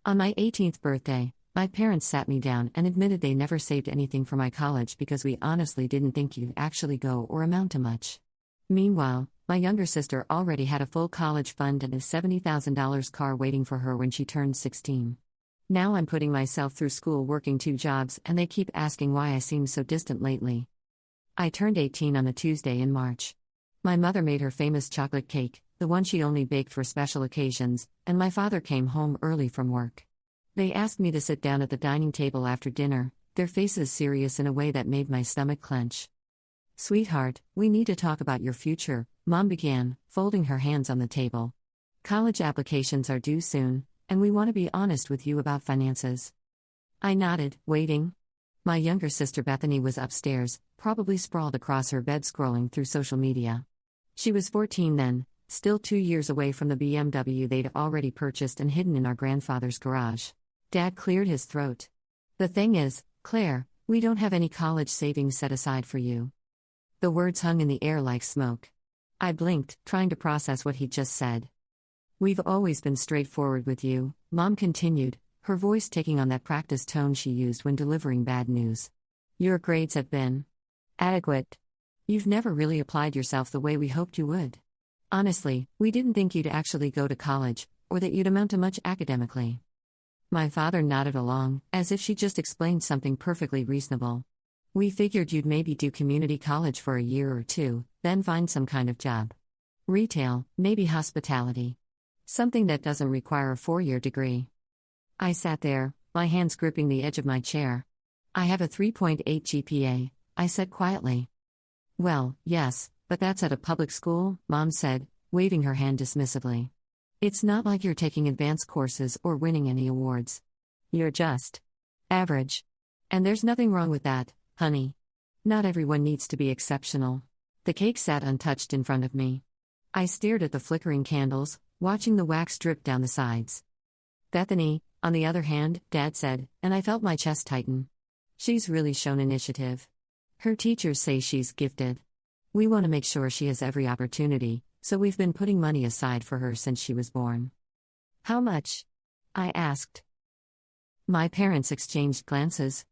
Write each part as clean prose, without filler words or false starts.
On my 18th birthday, my parents sat me down and admitted they never saved anything for my college because we honestly didn't think you'd actually go or amount to much. Meanwhile, my younger sister already had a full college fund and a $70,000 car waiting for her when she turned 16. Now I'm putting myself through school working 2 jobs and they keep asking why I seem so distant lately. I turned 18 on a Tuesday in March. My mother made her famous chocolate cake, the one she only baked for special occasions, and my father came home early from work. They asked me to sit down at the dining table after dinner, their faces serious in a way that made my stomach clench. "Sweetheart, we need to talk about your future," Mom began, folding her hands on the table. "College applications are due soon, and we want to be honest with you about finances." I nodded, waiting. My younger sister Bethany was upstairs, probably sprawled across her bed scrolling through social media. She was 14 then, still 2 years away from the BMW they'd already purchased and hidden in our grandfather's garage. Dad cleared his throat. "The thing is, Claire, we don't have any college savings set aside for you." The words hung in the air like smoke. I blinked, trying to process what he'd just said. "We've always been straightforward with you," Mom continued, her voice taking on that practiced tone she used when delivering bad news. "Your grades have been adequate. You've never really applied yourself the way we hoped you would. Honestly, we didn't think you'd actually go to college, or that you'd amount to much academically." My father nodded along, as if she just explained something perfectly reasonable. "We figured you'd maybe do community college for a year or 2, then find some kind of job. Retail, maybe hospitality. Something that doesn't require a 4-year degree." I sat there, my hands gripping the edge of my chair. "I have a 3.8 GPA, I said quietly. "Well, yes, but that's at a public school," Mom said, waving her hand dismissively. "It's not like you're taking advanced courses or winning any awards. You're just average. And there's nothing wrong with that, honey. Not everyone needs to be exceptional." The cake sat untouched in front of me. I stared at the flickering candles, watching the wax drip down the sides. "Bethany, on the other hand," Dad said, and I felt my chest tighten. "She's really shown initiative. Her teachers say she's gifted. We want to make sure she has every opportunity, so we've been putting money aside for her since she was born." "How much?" I asked. My parents exchanged glances.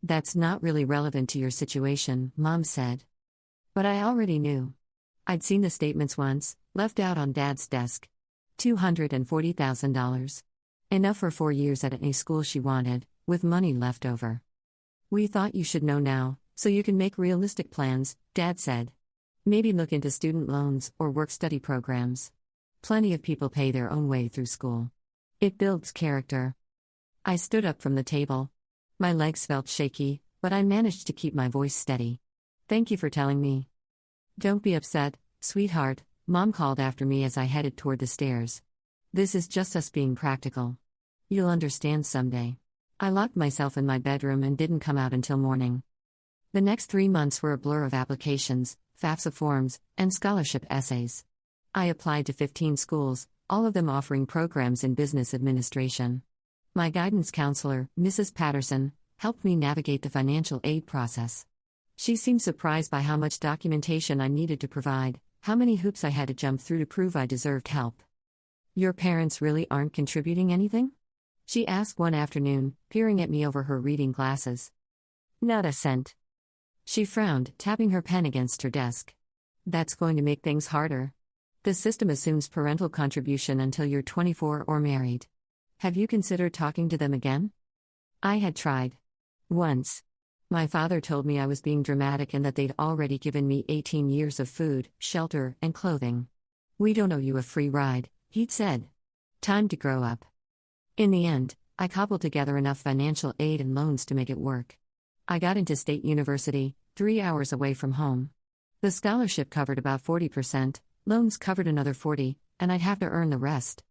"That's not really relevant to your situation," Mom said. But I already knew. I'd seen the statements once, left out on Dad's desk. $240,000. Enough for 4 years at any school she wanted, with money left over. "We thought you should know now, so you can make realistic plans," Dad said. "Maybe look into student loans or work-study programs. Plenty of people pay their own way through school. It builds character." I stood up from the table. My legs felt shaky, but I managed to keep my voice steady. "Thank you for telling me." "Don't be upset, sweetheart," Mom called after me as I headed toward the stairs. "This is just us being practical. You'll understand someday." I locked myself in my bedroom and didn't come out until morning. The next 3 months were a blur of applications, FAFSA forms, and scholarship essays. I applied to 15 schools, all of them offering programs in business administration. My guidance counselor, Mrs. Patterson, helped me navigate the financial aid process. She seemed surprised by how much documentation I needed to provide, how many hoops I had to jump through to prove I deserved help. "Your parents really aren't contributing anything?" she asked one afternoon, peering at me over her reading glasses. "Not a cent." She frowned, tapping her pen against her desk. "That's going to make things harder. The system assumes parental contribution until you're 24 or married. Have you considered talking to them again?" I had tried. Once. My father told me I was being dramatic and that they'd already given me 18 years of food, shelter, and clothing. "We don't owe you a free ride," he'd said. "Time to grow up." In the end, I cobbled together enough financial aid and loans to make it work. I got into State University, 3 hours away from home. The scholarship covered about 40%, loans covered another 40%, and I'd have to earn the rest.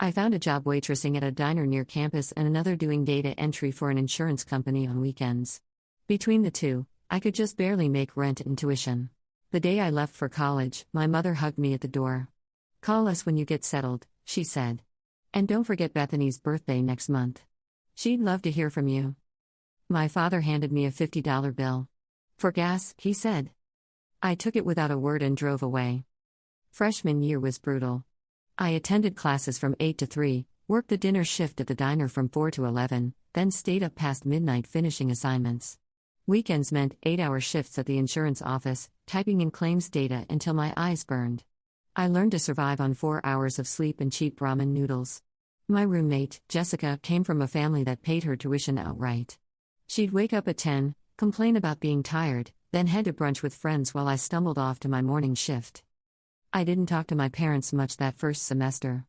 I found a job waitressing at a diner near campus and another doing data entry for an insurance company on weekends. Between the two, I could just barely make rent and tuition. The day I left for college, my mother hugged me at the door. "Call us when you get settled," she said. "And don't forget Bethany's birthday next month. She'd love to hear from you." My father handed me a $50 bill. "For gas," he said. I took it without a word and drove away. Freshman year was brutal. I attended classes from 8 to 3, Worked the dinner shift at the diner from 4 to 11, then stayed up past midnight finishing assignments. Weekends meant 8-hour shifts at the insurance office, typing in claims data until my eyes burned. I learned to survive on 4 hours of sleep and cheap ramen noodles. My roommate, Jessica, came from a family that paid her tuition outright. She'd wake up at 10, complain about being tired, then head to brunch with friends while I stumbled off to my morning shift. I didn't talk to my parents much that first semester.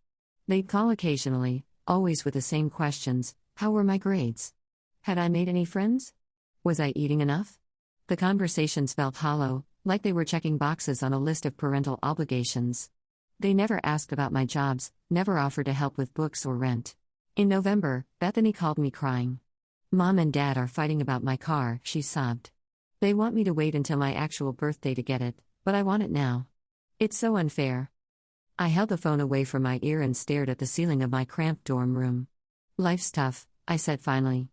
They'd call occasionally, always with the same questions: how were my grades? Had I made any friends? Was I eating enough? The conversations felt hollow, like they were checking boxes on a list of parental obligations. They never asked about my jobs, never offered to help with books or rent. In November, Bethany called me crying. "Mom and Dad are fighting about my car," she sobbed. "They want me to wait until my actual birthday to get it, but I want it now. It's so unfair." I held the phone away from my ear and stared at the ceiling of my cramped dorm room. "Life's tough," I said finally.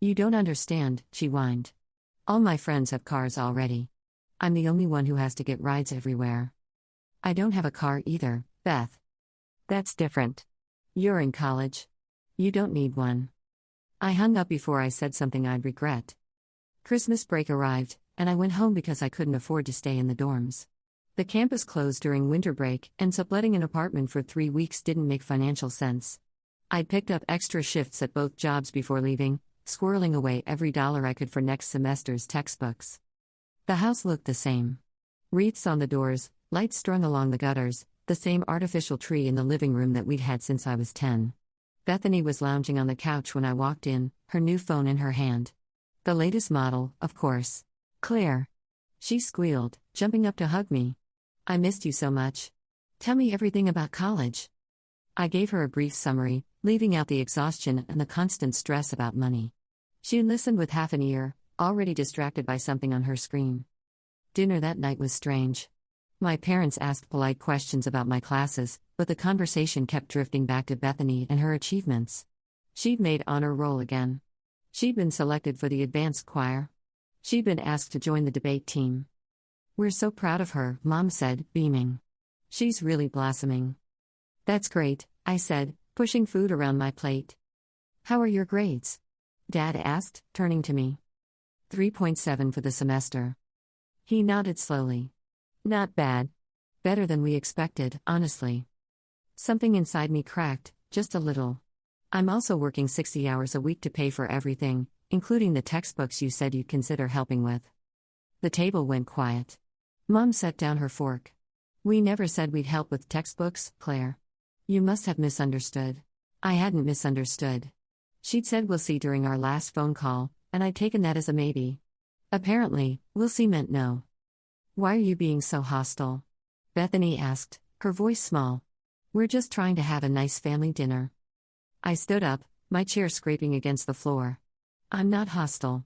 "You don't understand," she whined. "All my friends have cars already. I'm the only one who has to get rides everywhere. I don't have a car either, Beth." "That's different. You're in college. You don't need one." I hung up before I said something I'd regret. Christmas break arrived, and I went home because I couldn't afford to stay in the dorms. The campus closed during winter break, and subletting an apartment for 3 weeks didn't make financial sense. I'd picked up extra shifts at both jobs before leaving, squirreling away every dollar I could for next semester's textbooks. The house looked the same. Wreaths on the doors, lights strung along the gutters, the same artificial tree in the living room that we'd had since I was 10. Bethany was lounging on the couch when I walked in, her new phone in her hand. The latest model, of course. "Claire," she squealed, jumping up to hug me. "I missed you so much. Tell me everything about college." I gave her a brief summary, leaving out the exhaustion and the constant stress about money. She listened with half an ear, already distracted by something on her screen. Dinner that night was strange. My parents asked polite questions about my classes, but the conversation kept drifting back to Bethany and her achievements. She'd made honor roll again. She'd been selected for the advanced choir. She'd been asked to join the debate team. "We're so proud of her," Mom said, beaming. "She's really blossoming." "That's great," I said, pushing food around my plate. "How are your grades?" Dad asked, turning to me. 3.7 for the semester. He nodded slowly. "Not bad. Better than we expected, honestly." Something inside me cracked, just a little. "I'm also working 60 hours a week to pay for everything, including the textbooks you said you'd consider helping with." The table went quiet. Mom set down her fork. "We never said we'd help with textbooks, Claire. You must have misunderstood." I hadn't misunderstood. She'd said "we'll see" during our last phone call, and I'd taken that as a maybe. Apparently, "we'll see" meant no. "Why are you being so hostile?" Bethany asked, her voice small. "We're just trying to have a nice family dinner." I stood up, my chair scraping against the floor. "I'm not hostile.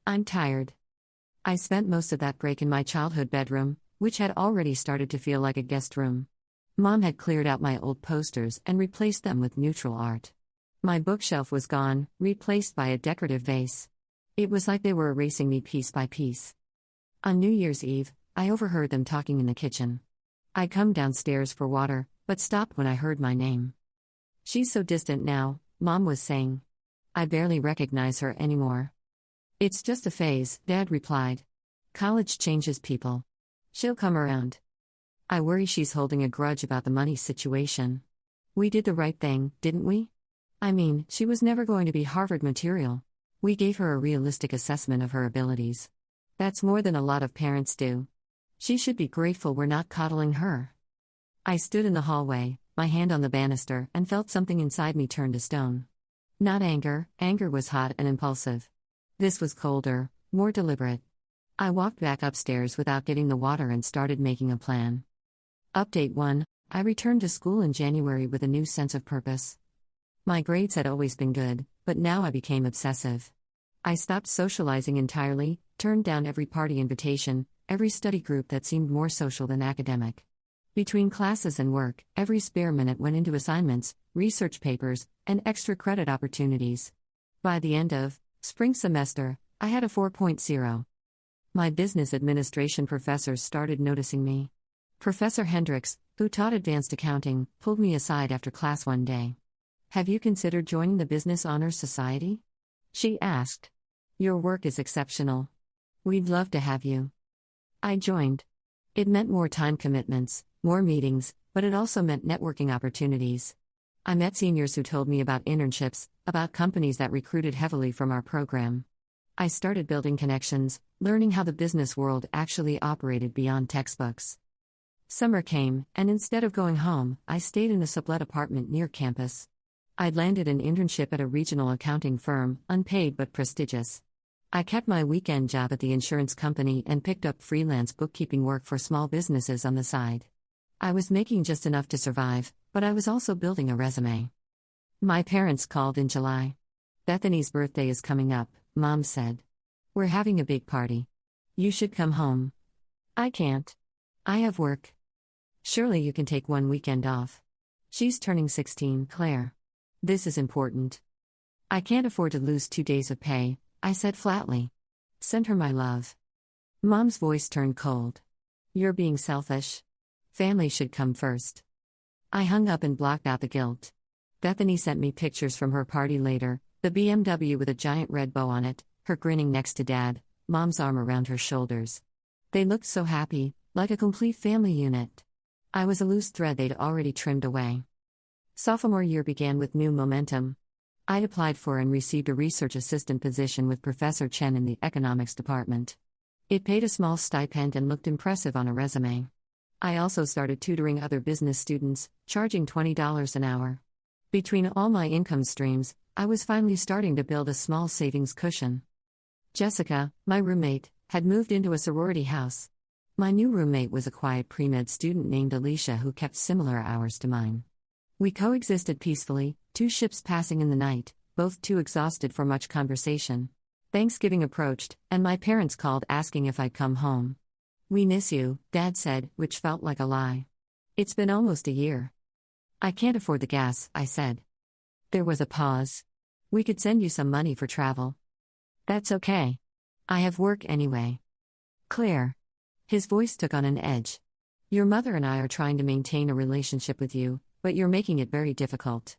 I'm tired." I spent most of that break in my childhood bedroom, which had already started to feel like a guest room. Mom had cleared out my old posters and replaced them with neutral art. My bookshelf was gone, replaced by a decorative vase. It was like they were erasing me piece by piece. On New Year's Eve, I overheard them talking in the kitchen. I'd come downstairs for water, but stopped when I heard my name. "She's so distant now," Mom was saying. "I barely recognize her anymore." "It's just a phase," Dad replied. "College changes people. She'll come around." I worry she's holding a grudge about the money situation. We did the right thing, didn't we? I mean, she was never going to be Harvard material. We gave her a realistic assessment of her abilities. That's more than a lot of parents do. She should be grateful we're not coddling her. I stood in the hallway, my hand on the banister, and felt something inside me turn to stone. Not anger, anger was hot and impulsive. This was colder, more deliberate. I walked back upstairs without getting the water and started making a plan. Update 1. I returned to school in January with a new sense of purpose. My grades had always been good, but now I became obsessive. I stopped socializing entirely, turned down every party invitation, every study group that seemed more social than academic. Between classes and work, every spare minute went into assignments, research papers, and extra credit opportunities. By the end of spring semester, I had a 4.0. My business administration professors started noticing me. Professor Hendricks, who taught advanced accounting, pulled me aside after class one day. Have you considered joining the Business Honors Society? She asked. Your work is exceptional. We'd love to have you. I joined. It meant more time commitments, more meetings, but it also meant networking opportunities. I met seniors who told me about internships, about companies that recruited heavily from our program. I started building connections, learning how the business world actually operated beyond textbooks. Summer came, and instead of going home, I stayed in a sublet apartment near campus. I'd landed an internship at a regional accounting firm, unpaid but prestigious. I kept my weekend job at the insurance company and picked up freelance bookkeeping work for small businesses on the side. I was making just enough to survive, but I was also building a resume. My parents called in July. Bethany's birthday is coming up, Mom said. We're having a big party. You should come home. I can't. I have work. Surely you can take one weekend off. She's turning 16, Claire. This is important. I can't afford to lose 2 days of pay, I said flatly. Send her my love. Mom's voice turned cold. You're being selfish. Family should come first. I hung up and blocked out the guilt. Bethany sent me pictures from her party later, the BMW with a giant red bow on it, her grinning next to Dad, Mom's arm around her shoulders. They looked so happy, like a complete family unit. I was a loose thread they'd already trimmed away. Sophomore year began with new momentum. I'd applied for and received a research assistant position with Professor Chen in the economics department. It paid a small stipend and looked impressive on a resume. I also started tutoring other business students, charging $20 an hour. Between all my income streams, I was finally starting to build a small savings cushion. Jessica, my roommate, had moved into a sorority house. My new roommate was a quiet pre-med student named Alicia who kept similar hours to mine. We coexisted peacefully, 2 ships passing in the night, both too exhausted for much conversation. Thanksgiving approached, and my parents called asking if I'd come home. We miss you, Dad said, which felt like a lie. It's been almost a year. I can't afford the gas, I said. There was a pause. We could send you some money for travel. That's okay. I have work anyway. Claire. His voice took on an edge. Your mother and I are trying to maintain a relationship with you, but you're making it very difficult.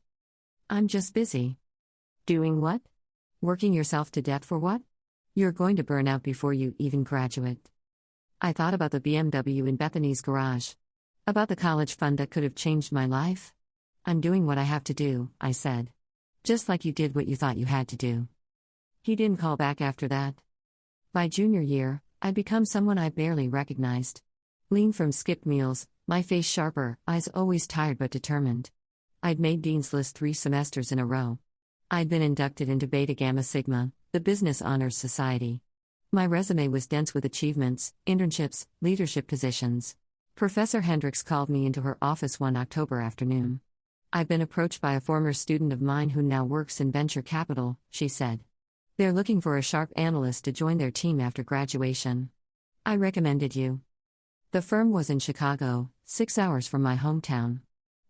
I'm just busy. Doing what? Working yourself to death for what? You're going to burn out before you even graduate. I thought about the BMW in Bethany's garage. About the college fund that could have changed my life. I'm doing what I have to do, I said. Just like you did what you thought you had to do. He didn't call back after that. By junior year, I'd become someone I barely recognized. Lean from skipped meals, my face sharper, eyes always tired but determined. I'd made Dean's List 3 semesters in a row. I'd been inducted into Beta Gamma Sigma, the Business Honors Society. My resume was dense with achievements, internships, leadership positions. Professor Hendricks called me into her office one October afternoon. I've been approached by a former student of mine who now works in venture capital, she said. They're looking for a sharp analyst to join their team after graduation. I recommended you. The firm was in Chicago, 6 hours from my hometown.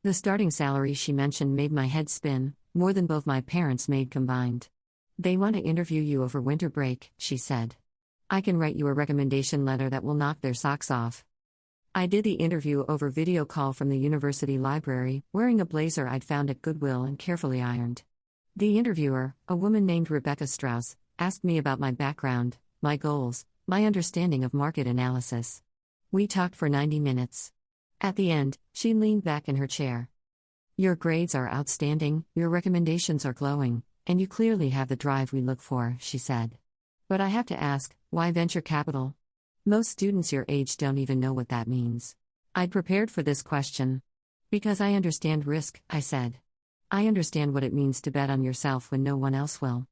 The starting salary she mentioned made my head spin, more than both my parents made combined. They want to interview you over winter break, she said. I can write you a recommendation letter that will knock their socks off. I did the interview over video call from the university library, wearing a blazer I'd found at Goodwill and carefully ironed. The interviewer, a woman named Rebecca Strauss, asked me about my background, my goals, my understanding of market analysis. We talked for 90 minutes. At the end, she leaned back in her chair. Your grades are outstanding, your recommendations are glowing, and you clearly have the drive we look for, she said. But I have to ask, why venture capital? Most students your age don't even know what that means. I'd prepared for this question. Because I understand risk, I said. I understand what it means to bet on yourself when no one else will.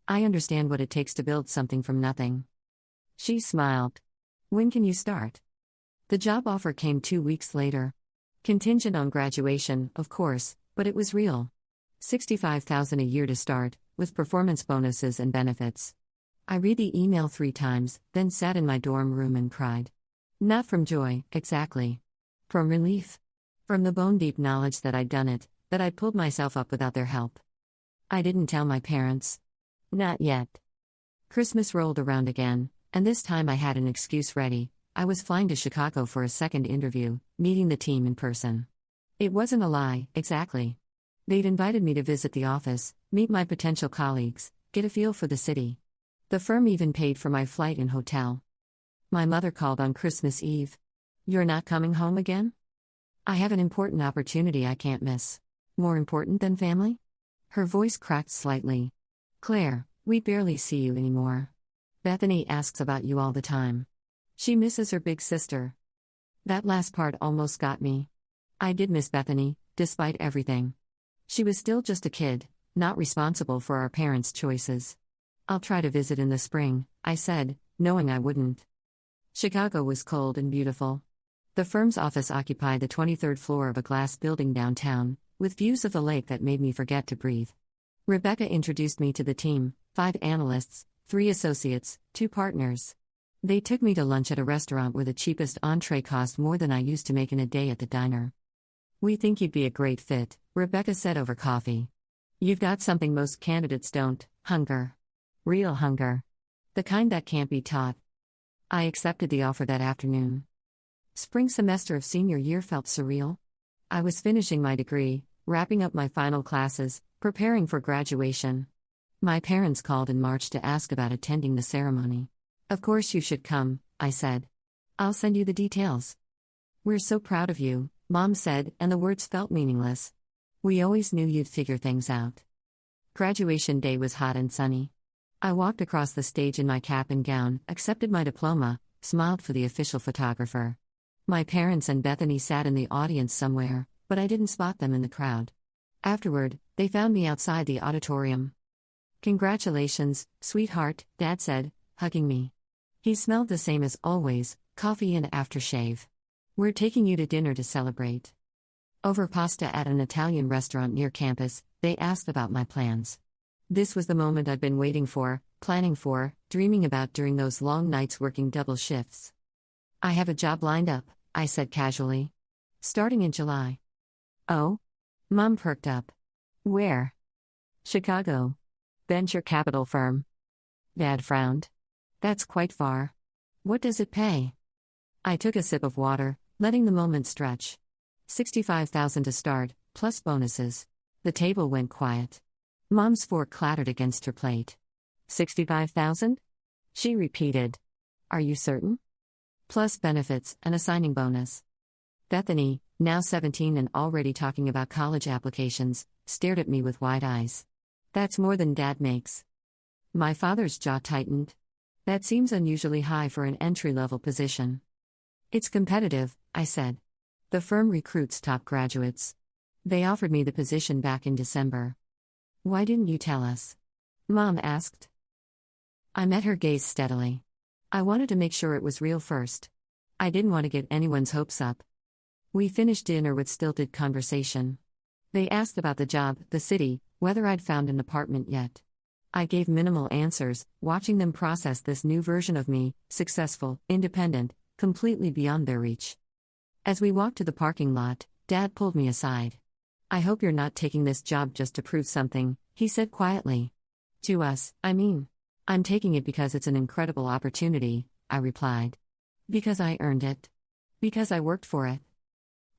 I understand what it takes to build something from nothing. She smiled. When can you start? The job offer came 2 weeks later. Contingent on graduation, of course, but it was real. $65,000 a year to start, with performance bonuses and benefits. I read the email 3 times, then sat in my dorm room and cried. Not from joy, exactly. From relief. From the bone-deep knowledge that I'd done it, that I'd pulled myself up without their help. I didn't tell my parents. Not yet. Christmas rolled around again, and this time I had an excuse ready. I was flying to Chicago for a second interview, meeting the team in person. It wasn't a lie, exactly. They'd invited me to visit the office, meet my potential colleagues, get a feel for the city. The firm even paid for my flight and hotel. My mother called on Christmas Eve. "You're not coming home again?" "I have an important opportunity I can't miss." "More important than family?" Her voice cracked slightly. "Claire, we barely see you anymore. Bethany asks about you all the time. She misses her big sister." That last part almost got me. I did miss Bethany, despite everything. She was still just a kid, not responsible for our parents' choices. "I'll try to visit in the spring," I said, knowing I wouldn't. Chicago was cold and beautiful. The firm's office occupied the 23rd floor of a glass building downtown, with views of the lake that made me forget to breathe. Rebecca introduced me to the team: 5 analysts, 3 associates, 2 partners. They took me to lunch at a restaurant where the cheapest entree cost more than I used to make in a day at the diner. "We think you'd be a great fit," Rebecca said over coffee. "You've got something most candidates don't: hunger. Real hunger. The kind that can't be taught." I accepted the offer that afternoon. Spring semester of senior year felt surreal. I was finishing my degree, wrapping up my final classes, preparing for graduation. My parents called in March to ask about attending the ceremony. "Of course you should come," I said. "I'll send you the details." "We're so proud of you," Mom said, and the words felt meaningless. "We always knew you'd figure things out." Graduation day was hot and sunny. I walked across the stage in my cap and gown, accepted my diploma, smiled for the official photographer. My parents and Bethany sat in the audience somewhere, but I didn't spot them in the crowd. Afterward, they found me outside the auditorium. "Congratulations, sweetheart," Dad said, hugging me. He smelled the same as always: coffee and aftershave. "We're taking you to dinner to celebrate." Over pasta at an Italian restaurant near campus, they asked about my plans. This was the moment I'd been waiting for, planning for, dreaming about during those long nights working double shifts. "I have a job lined up," I said casually. "Starting in July." "Oh?" Mom perked up. "Where?" "Chicago. Venture capital firm." Dad frowned. "That's quite far. What does it pay?" I took a sip of water, letting the moment stretch. $65,000 to start, plus bonuses. The table went quiet. Mom's fork clattered against her plate. "65,000? She repeated. "Are you certain?" "Plus benefits and a signing bonus." Bethany, now 17 and already talking about college applications, stared at me with wide eyes. "That's more than Dad makes." My father's jaw tightened. "That seems unusually high for an entry-level position." "It's competitive," I said. "The firm recruits top graduates. They offered me the position back in December." "Why didn't you tell us?" Mom asked. I met her gaze steadily. I wanted to make sure it was real first. I didn't want to get anyone's hopes up. We finished dinner with stilted conversation. They asked about the job, the city, whether I'd found an apartment yet. I gave minimal answers, watching them process this new version of me: successful, independent, completely beyond their reach. As we walked to the parking lot, Dad pulled me aside. "I hope you're not taking this job just to prove something," he said quietly. "To us, I mean. I'm taking it because it's an incredible opportunity," I replied. "Because I earned it. Because I worked for it."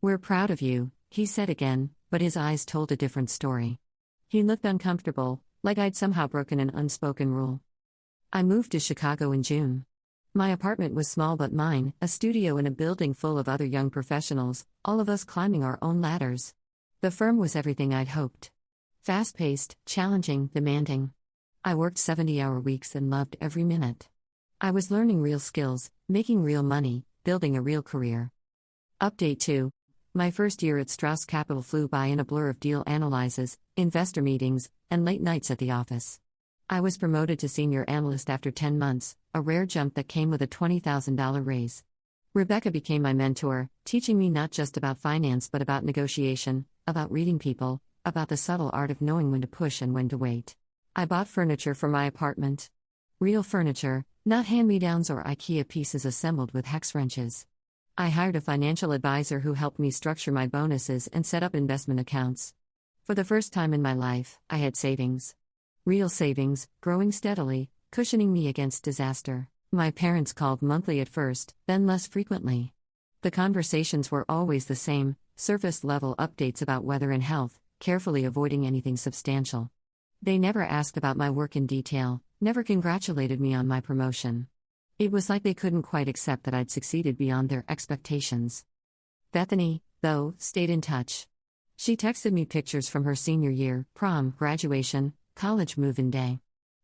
"We're proud of you," he said again, but his eyes told a different story. He looked uncomfortable, like I'd somehow broken an unspoken rule. I moved to Chicago in June. My apartment was small but mine, a studio in a building full of other young professionals, all of us climbing our own ladders. The firm was everything I'd hoped. Fast-paced, challenging, demanding. I worked 70-hour weeks and loved every minute. I was learning real skills, making real money, building a real career. Update 2. My first year at Strauss Capital flew by in a blur of deal analyses, investor meetings, and late nights at the office. I was promoted to senior analyst after 10 months, a rare jump that came with a $20,000 raise. Rebecca became my mentor, teaching me not just about finance but about negotiation, about reading people, about the subtle art of knowing when to push and when to wait. I bought furniture for my apartment. Real furniture, not hand-me-downs or IKEA pieces assembled with hex wrenches. I hired a financial advisor who helped me structure my bonuses and set up investment accounts. For the first time in my life, I had savings. Real savings, growing steadily, cushioning me against disaster. My parents called monthly at first, then less frequently. The conversations were always the same: surface-level updates about weather and health, carefully avoiding anything substantial. They never asked about my work in detail, never congratulated me on my promotion. It was like they couldn't quite accept that I'd succeeded beyond their expectations. Bethany, though, stayed in touch. She texted me pictures from her senior year, prom, graduation, college move-in day.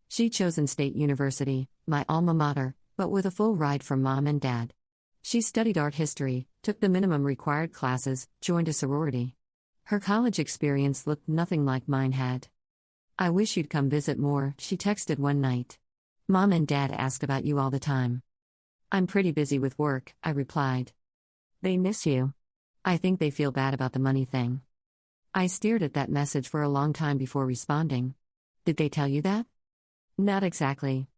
She'd chosen State University, my alma mater, but with a full ride from mom and dad. She studied art history, took the minimum required classes, joined a sorority. Her college experience looked nothing like mine had. "I wish you'd come visit more," she texted one night. "Mom and Dad ask about you all the time." "I'm pretty busy with work," I replied. "They miss you." "I think they feel bad about the money thing." I stared at that message for a long time before responding. "Did they tell you that?" "Not exactly.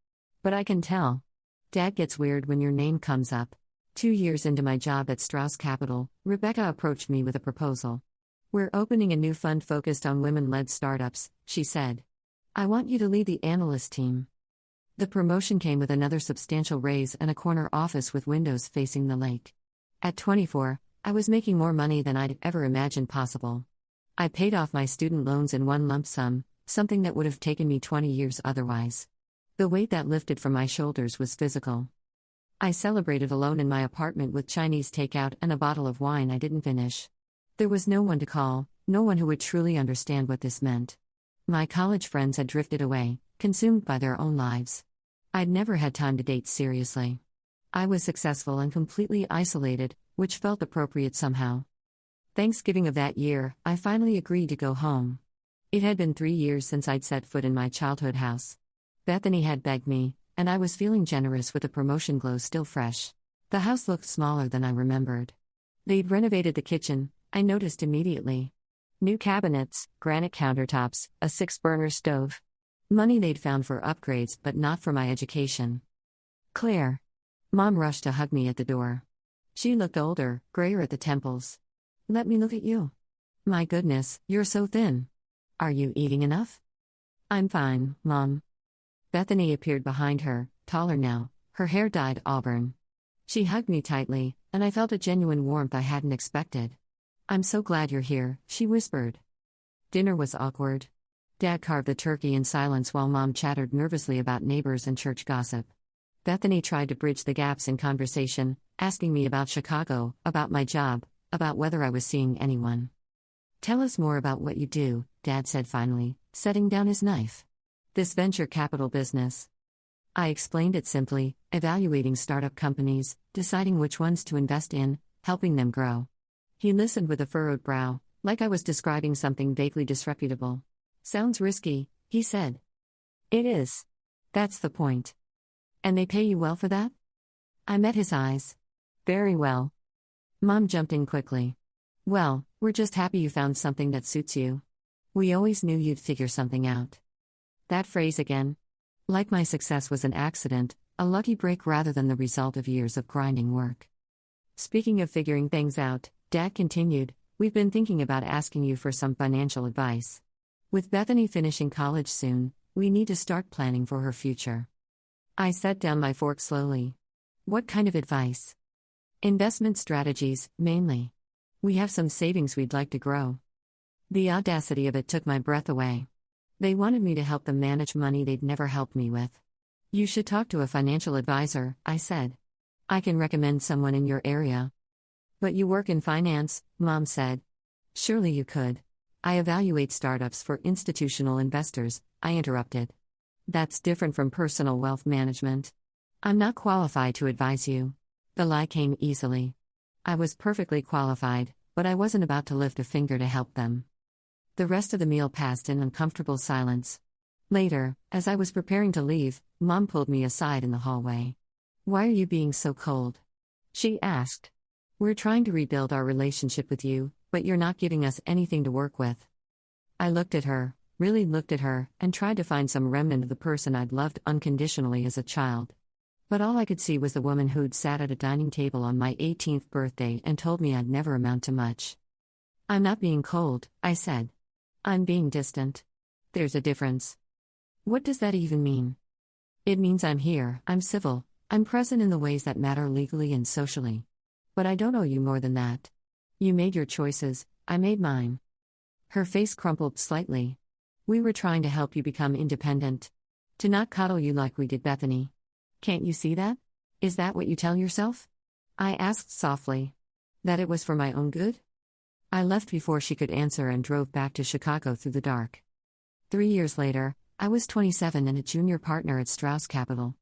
But I can tell. Dad gets weird when your name comes up." 2 years into my job at Strauss Capital, Rebecca approached me with a proposal. "We're opening a new fund focused on women-led startups," she said. "I want you to lead the analyst team." The promotion came with another substantial raise and a corner office with windows facing the lake. At 24, I was making more money than I'd ever imagined possible. I paid off my student loans in one lump sum, something that would have taken me 20 years otherwise. The weight that lifted from my shoulders was physical. I celebrated alone in my apartment with Chinese takeout and a bottle of wine I didn't finish. There was no one to call, no one who would truly understand what this meant. My college friends had drifted away, consumed by their own lives. I'd never had time to date seriously. I was successful and completely isolated, which felt appropriate somehow. Thanksgiving of that year, I finally agreed to go home. It had been 3 years since I'd set foot in my childhood house. Bethany had begged me, and I was feeling generous with the promotion glow still fresh. The house looked smaller than I remembered. They'd renovated the kitchen, I noticed immediately. New cabinets, granite countertops, a 6-burner stove. Money they'd found for upgrades, but not for my education. "Claire." Mom rushed to hug me at the door. She looked older, grayer at the temples. "Let me look at you." "My goodness, you're so thin. Are you eating enough?" "I'm fine, Mom." Bethany appeared behind her, taller now, her hair dyed auburn. She hugged me tightly, and I felt a genuine warmth I hadn't expected. "I'm so glad you're here," she whispered. Dinner was awkward. Dad carved the turkey in silence while Mom chattered nervously about neighbors and church gossip. Bethany tried to bridge the gaps in conversation, asking me about Chicago, about my job, about whether I was seeing anyone. "Tell us more about what you do," Dad said finally, setting down his knife. "This venture capital business." I explained it simply, evaluating startup companies, deciding which ones to invest in, helping them grow. He listened with a furrowed brow, like I was describing something vaguely disreputable. "Sounds risky," he said. "It is. That's the point." "And they pay you well for that?" I met his eyes. "Very well." Mom jumped in quickly. "Well, we're just happy you found something that suits you. We always knew you'd figure something out." That phrase again. Like my success was an accident, a lucky break rather than the result of years of grinding work. "Speaking of figuring things out," Dad continued, "we've been thinking about asking you for some financial advice. With Bethany finishing college soon, we need to start planning for her future." I set down my fork slowly. "What kind of advice?" "Investment strategies, mainly. We have some savings we'd like to grow." The audacity of it took my breath away. They wanted me to help them manage money they'd never helped me with. "You should talk to a financial advisor," I said. "I can recommend someone in your area." "But you work in finance," Mom said. "Surely you could." "I evaluate startups for institutional investors," I interrupted. "That's different from personal wealth management. I'm not qualified to advise you." The lie came easily. I was perfectly qualified, but I wasn't about to lift a finger to help them. The rest of the meal passed in uncomfortable silence. Later, as I was preparing to leave, Mom pulled me aside in the hallway. "Why are you being so cold?" she asked. "We're trying to rebuild our relationship with you, but you're not giving us anything to work with." I looked at her, really looked at her, and tried to find some remnant of the person I'd loved unconditionally as a child. But all I could see was the woman who'd sat at a dining table on my 18th birthday and told me I'd never amount to much. "I'm not being cold," I said. "I'm being distant." "There's a difference." "What does that even mean?" "It means I'm here, I'm civil, I'm present in the ways that matter legally and socially. But I don't owe you more than that. You made your choices, I made mine." Her face crumpled slightly. We were trying to help you become independent. To not coddle you like we did Bethany. Can't you see that? Is that what you tell yourself? I asked softly. That it was for my own good? I left before she could answer and drove back to Chicago through the dark. 3 years later, I was 27 and a junior partner at Strauss Capital.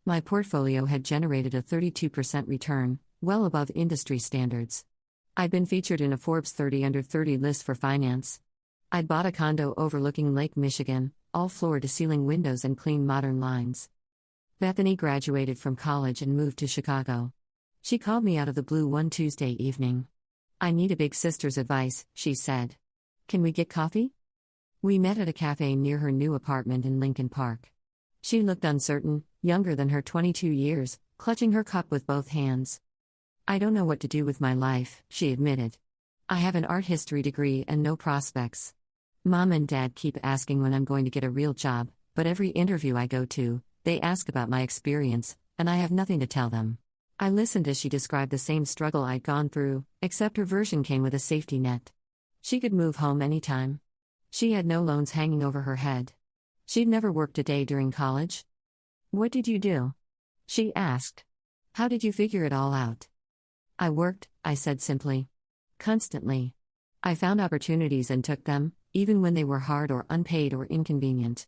My portfolio had generated a 32% return, well above industry standards. I'd been featured in a Forbes 30 Under 30 list for finance. I'd bought a condo overlooking Lake Michigan, all floor-to-ceiling windows and clean modern lines. Bethany graduated from college and moved to Chicago. She called me out of the blue one Tuesday evening. I need a big sister's advice, she said. Can we get coffee? We met at a cafe near her new apartment in Lincoln Park. She looked uncertain, younger than her 22 years, clutching her cup with both hands. I don't know what to do with my life, she admitted. I have an art history degree and no prospects. Mom and Dad keep asking when I'm going to get a real job, but every interview I go to, they ask about my experience, and I have nothing to tell them. I listened as she described the same struggle I'd gone through, except her version came with a safety net. She could move home anytime. She had no loans hanging over her head. She'd never worked a day during college. What did you do? She asked. How did you figure it all out? I worked, I said simply. Constantly. I found opportunities and took them, even when they were hard or unpaid or inconvenient.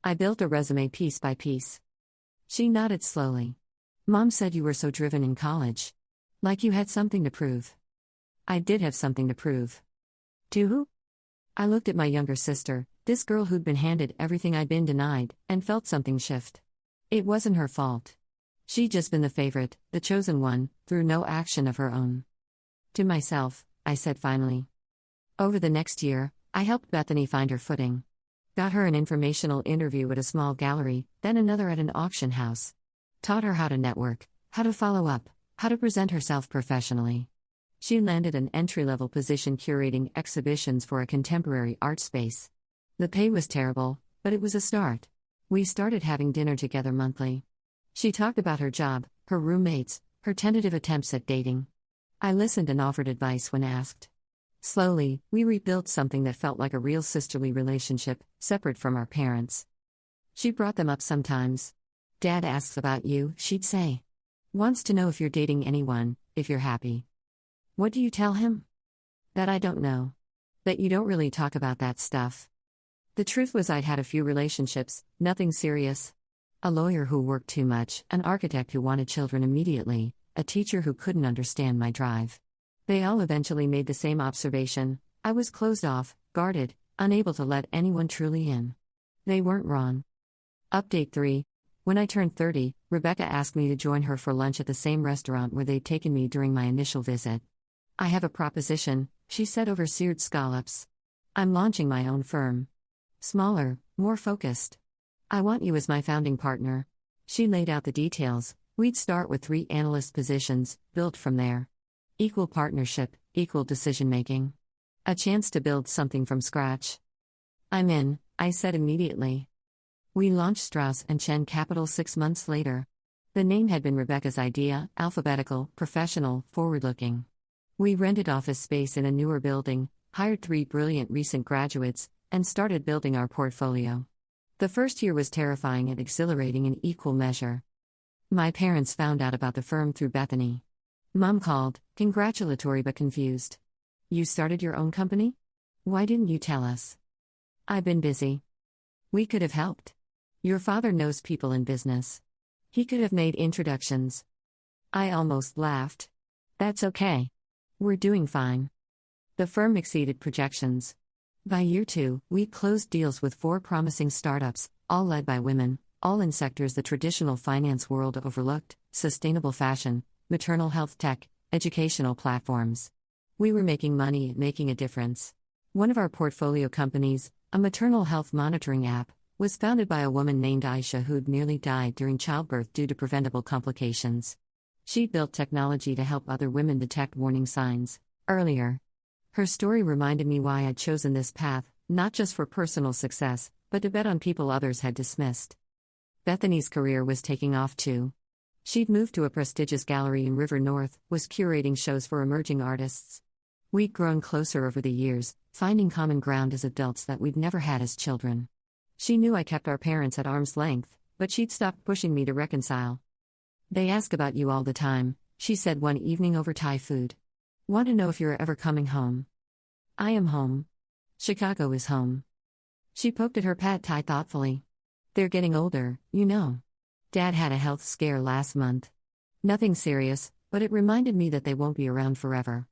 I built a resume piece by piece. She nodded slowly. Mom said you were so driven in college. Like you had something to prove. I did have something to prove. To who? I looked at my younger sister, this girl who'd been handed everything I'd been denied, and felt something shift. It wasn't her fault. She'd just been the favorite, the chosen one, through no action of her own. To myself, I said finally. Over the next year, I helped Bethany find her footing. Got her an informational interview at a small gallery, then another at an auction house. Taught her how to network, how to follow up, how to present herself professionally. She landed an entry-level position curating exhibitions for a contemporary art space. The pay was terrible, but it was a start. We started having dinner together monthly. She talked about her job, her roommates, her tentative attempts at dating. I listened and offered advice when asked. Slowly, we rebuilt something that felt like a real sisterly relationship, separate from our parents. She brought them up sometimes. Dad asks about you, she'd say. Wants to know if you're dating anyone, if you're happy. What do you tell him? That I don't know. That you don't really talk about that stuff. The truth was I'd had a few relationships, nothing serious. A lawyer who worked too much, an architect who wanted children immediately, a teacher who couldn't understand my drive. They all eventually made the same observation: I was closed off, guarded, unable to let anyone truly in. They weren't wrong. Update 3. When I turned 30, Rebecca asked me to join her for lunch at the same restaurant where they'd taken me during my initial visit. I have a proposition, she said over seared scallops. I'm launching my own firm. Smaller, more focused. I want you as my founding partner. She laid out the details. We'd start with 3 analyst positions, build from there. Equal partnership, equal decision-making. A chance to build something from scratch. I'm in, I said immediately. We launched Strauss & Chen Capital 6 months later. The name had been Rebecca's idea, alphabetical, professional, forward-looking. We rented office space in a newer building, hired 3 brilliant recent graduates, and started building our portfolio. The first year was terrifying and exhilarating in equal measure. My parents found out about the firm through Bethany. Mom called, congratulatory but confused. You started your own company? Why didn't you tell us? I've been busy. We could have helped. Your father knows people in business. He could have made introductions. I almost laughed. That's okay. We're doing fine. The firm exceeded projections. By year 2, we closed deals with 4 promising startups, all led by women, all in sectors the traditional finance world overlooked: sustainable fashion, maternal health tech, educational platforms. We were making money and making a difference. One of our portfolio companies, a maternal health monitoring app, was founded by a woman named Aisha who'd nearly died during childbirth due to preventable complications. She built technology to help other women detect warning signs earlier. Her story reminded me why I'd chosen this path, not just for personal success, but to bet on people others had dismissed. Bethany's career was taking off too. She'd moved to a prestigious gallery in River North, was curating shows for emerging artists. We'd grown closer over the years, finding common ground as adults that we'd never had as children. She knew I kept our parents at arm's length, but she'd stopped pushing me to reconcile. "They ask about you all the time," she said one evening over Thai food. "Want to know if you're ever coming home." "I am home. Chicago is home." She poked at her pad thai thoughtfully. "They're getting older, you know. Dad had a health scare last month. Nothing serious, but it reminded me that they won't be around forever."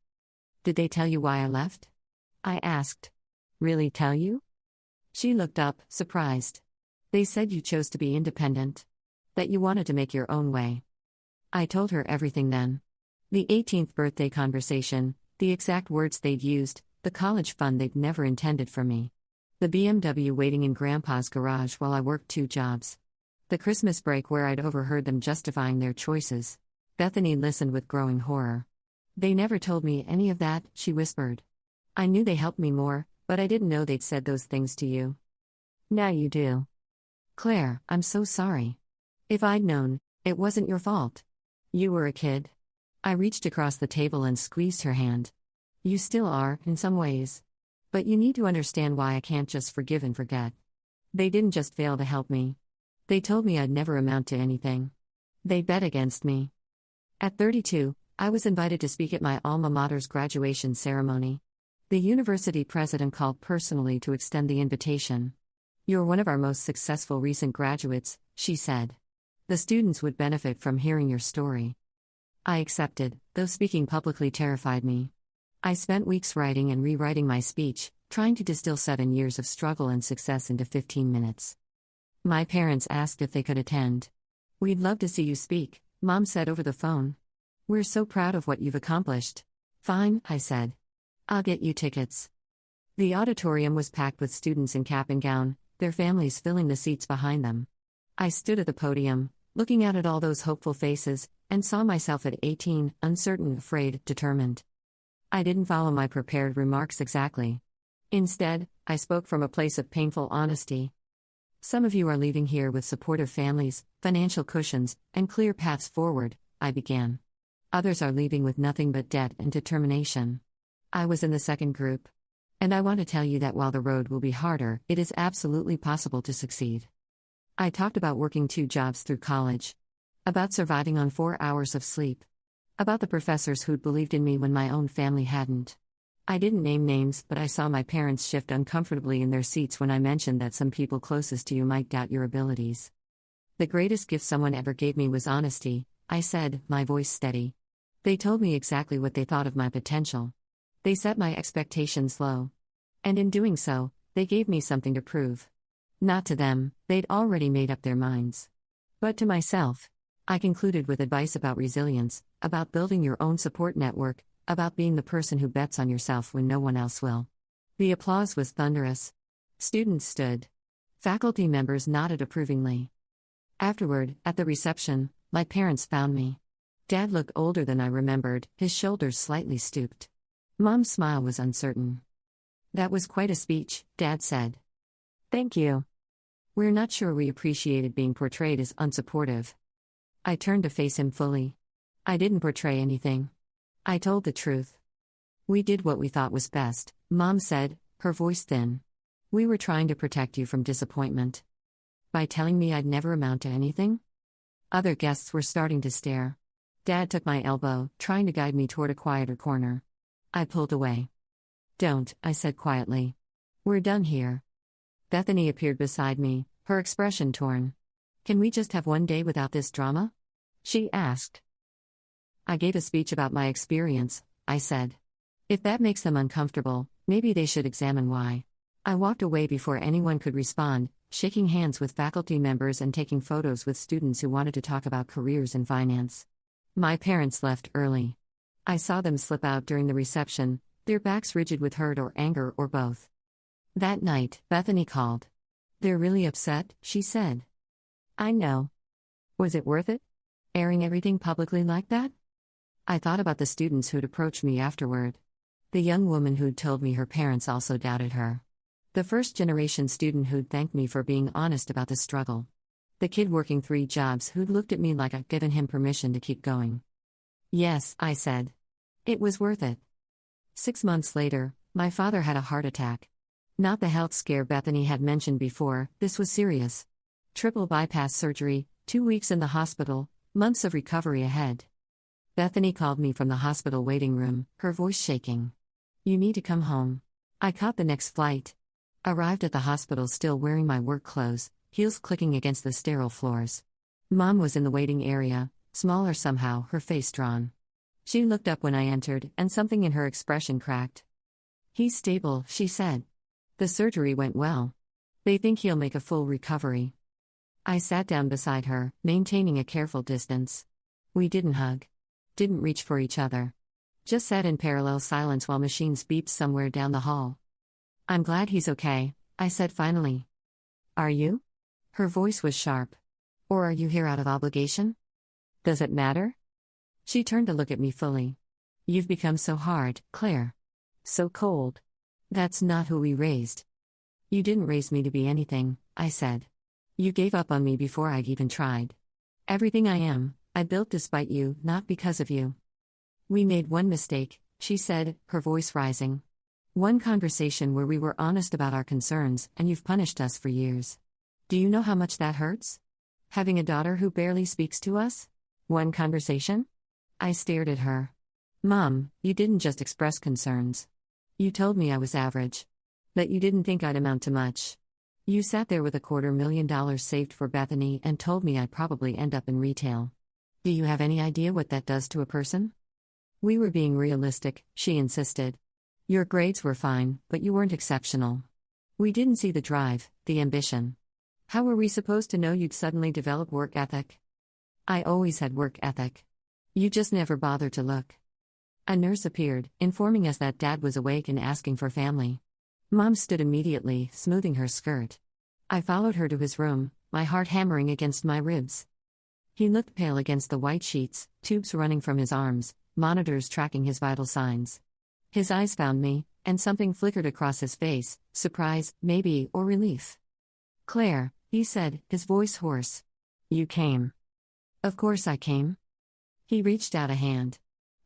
"Did they tell you why I left?" I asked. "Really tell you?" She looked up, surprised. "They said you chose to be independent. That you wanted to make your own way." I told her everything then. The 18th birthday conversation, the exact words they'd used, the college fund they'd never intended for me. The BMW waiting in Grandpa's garage while I worked 2 jobs. The Christmas break where I'd overheard them justifying their choices. Bethany listened with growing horror. "They never told me any of that," she whispered. "I knew they helped me more, but I didn't know they'd said those things to you. Now you do." "Claire, I'm so sorry. If I'd known, it wasn't your fault. You were a kid." I reached across the table and squeezed her hand. "You still are, in some ways. But you need to understand why I can't just forgive and forget. They didn't just fail to help me. They told me I'd never amount to anything. They bet against me." At 32, I was invited to speak at my alma mater's graduation ceremony. The university president called personally to extend the invitation. "You're one of our most successful recent graduates," she said. "The students would benefit from hearing your story." I accepted, though speaking publicly terrified me. I spent weeks writing and rewriting my speech, trying to distill 7 years of struggle and success into 15 minutes. My parents asked if they could attend. "We'd love to see you speak," Mom said over the phone. "We're so proud of what you've accomplished." "Fine," I said. "I'll get you tickets." The auditorium was packed with students in cap and gown, their families filling the seats behind them. I stood at the podium, looking out at all those hopeful faces, and saw myself at 18, uncertain, afraid, determined. I didn't follow my prepared remarks exactly. Instead, I spoke from a place of painful honesty. "Some of you are leaving here with supportive families, financial cushions, and clear paths forward," I began. "Others are leaving with nothing but debt and determination." I was in the second group. "And I want to tell you that while the road will be harder, it is absolutely possible to succeed." I talked about working 2 jobs through college. About surviving on 4 hours of sleep. About the professors who'd believed in me when my own family hadn't. I didn't name names, but I saw my parents shift uncomfortably in their seats when I mentioned that some people closest to you might doubt your abilities. "The greatest gift someone ever gave me was honesty," I said, my voice steady. "They told me exactly what they thought of my potential. They set my expectations low. And in doing so, they gave me something to prove. Not to them, they'd already made up their minds. But to myself. I concluded with advice about resilience, about building your own support network, about being the person who bets on yourself when no one else will." The applause was thunderous. Students stood. Faculty members nodded approvingly. Afterward, at the reception, my parents found me. Dad looked older than I remembered, his shoulders slightly stooped. Mom's smile was uncertain. "That was quite a speech," Dad said. "Thank you. We're not sure we appreciated being portrayed as unsupportive." I turned to face him fully. "I didn't portray anything. I told the truth. We did what we thought was best," Mom said, her voice thin. "We were trying to protect you from disappointment." By telling me I'd never amount to anything? Other guests were starting to stare. Dad took my elbow, trying to guide me toward a quieter corner. I pulled away. "Don't," I said quietly. "We're done here." Bethany appeared beside me, her expression torn. "Can we just have one day without this drama?" she asked. "I gave a speech about my experience," I said. "If that makes them uncomfortable, maybe they should examine why." I walked away before anyone could respond, shaking hands with faculty members and taking photos with students who wanted to talk about careers in finance. My parents left early. I saw them slip out during the reception, their backs rigid with hurt or anger or both. That night, Bethany called. "They're really upset," she said. "I know. Was it worth it? Airing everything publicly like that?" I thought about the students who'd approached me afterward. The young woman who'd told me her parents also doubted her. The first-generation student who'd thanked me for being honest about the struggle. The kid working 3 jobs who'd looked at me like I'd given him permission to keep going. "Yes," I said. "It was worth it." 6 months later, my father had a heart attack. Not the health scare Bethany had mentioned before, this was serious. Triple bypass surgery, 2 weeks in the hospital, months of recovery ahead. Bethany called me from the hospital waiting room, her voice shaking. "You need to come home." I caught the next flight. Arrived at the hospital still wearing my work clothes, heels clicking against the sterile floors. Mom was in the waiting area, smaller somehow, her face drawn. She looked up when I entered, and something in her expression cracked. "He's stable," she said. "The surgery went well. They think he'll make a full recovery." I sat down beside her, maintaining a careful distance. We didn't hug. Didn't reach for each other. Just sat in parallel silence while machines beeped somewhere down the hall. "I'm glad he's okay," I said finally. "Are you?" Her voice was sharp. "Or are you here out of obligation? Does it matter?" She turned to look at me fully. "You've become so hard, Claire. So cold. That's not who we raised." "You didn't raise me to be anything," I said. "You gave up on me before I'd even tried. Everything I am, I built despite you, not because of you." "We made one mistake," she said, her voice rising. "One conversation where we were honest about our concerns, and you've punished us for years. Do you know how much that hurts? Having a daughter who barely speaks to us? One conversation?" I stared at her. "Mom, you didn't just express concerns. You told me I was average. That you didn't think I'd amount to much. You sat there with $250,000 saved for Bethany and told me I'd probably end up in retail. Do you have any idea what that does to a person?" "We were being realistic," she insisted. "Your grades were fine, but you weren't exceptional. We didn't see the drive, the ambition. How were we supposed to know you'd suddenly develop work ethic?" "I always had work ethic. You just never bothered to look." A nurse appeared, informing us that Dad was awake and asking for family. Mom stood immediately, smoothing her skirt. I followed her to his room, my heart hammering against my ribs. He looked pale against the white sheets, tubes running from his arms, monitors tracking his vital signs. His eyes found me, and something flickered across his face, surprise, maybe, or relief. "Claire," he said, his voice hoarse. "You came." "Of course I came." He reached out a hand.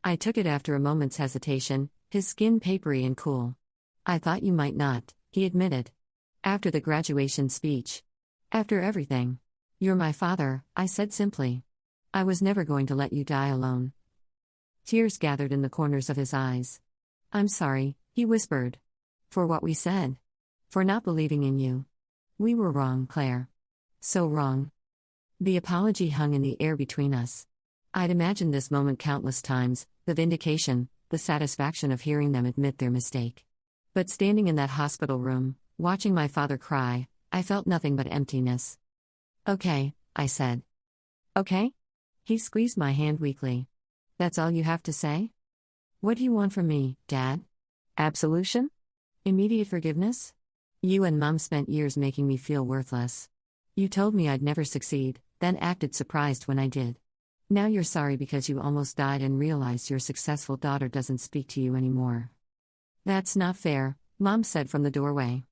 I took it after a moment's hesitation, his skin papery and cool. "I thought you might not," he admitted. "After the graduation speech. After everything. You're my father," I said simply. "I was never going to let you die alone." Tears gathered in the corners of his eyes. "I'm sorry," he whispered. "For what we said. For not believing in you. We were wrong, Claire. So wrong." The apology hung in the air between us. I'd imagined this moment countless times, the vindication, the satisfaction of hearing them admit their mistake. But standing in that hospital room, watching my father cry, I felt nothing but emptiness. "Okay," I said. "Okay?" He squeezed my hand weakly. "That's all you have to say? What do you want from me, Dad? Absolution? Immediate forgiveness? You and Mom spent years making me feel worthless. You told me I'd never succeed, then acted surprised when I did. Now you're sorry because you almost died and realized your successful daughter doesn't speak to you anymore." "That's not fair," Mom said from the doorway.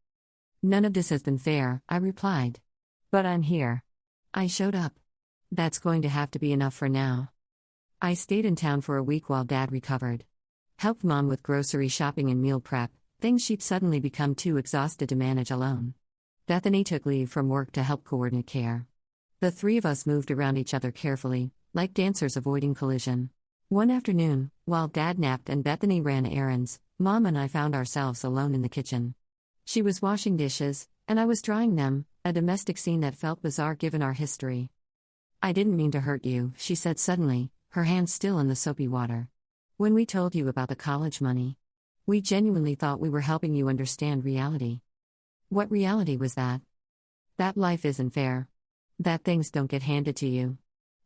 "None of this has been fair," I replied. "But I'm here. I showed up. That's going to have to be enough for now." I stayed in town for a week while Dad recovered. Helped Mom with grocery shopping and meal prep, things she'd suddenly become too exhausted to manage alone. Bethany took leave from work to help coordinate care. The three of us moved around each other carefully, like dancers avoiding collision. One afternoon, while Dad napped and Bethany ran errands, Mom and I found ourselves alone in the kitchen. She was washing dishes, and I was drying them, a domestic scene that felt bizarre given our history. "I didn't mean to hurt you," she said suddenly, her hands still in the soapy water. "When we told you about the college money, we genuinely thought we were helping you understand reality." "What reality was that?" "That life isn't fair. That things don't get handed to you.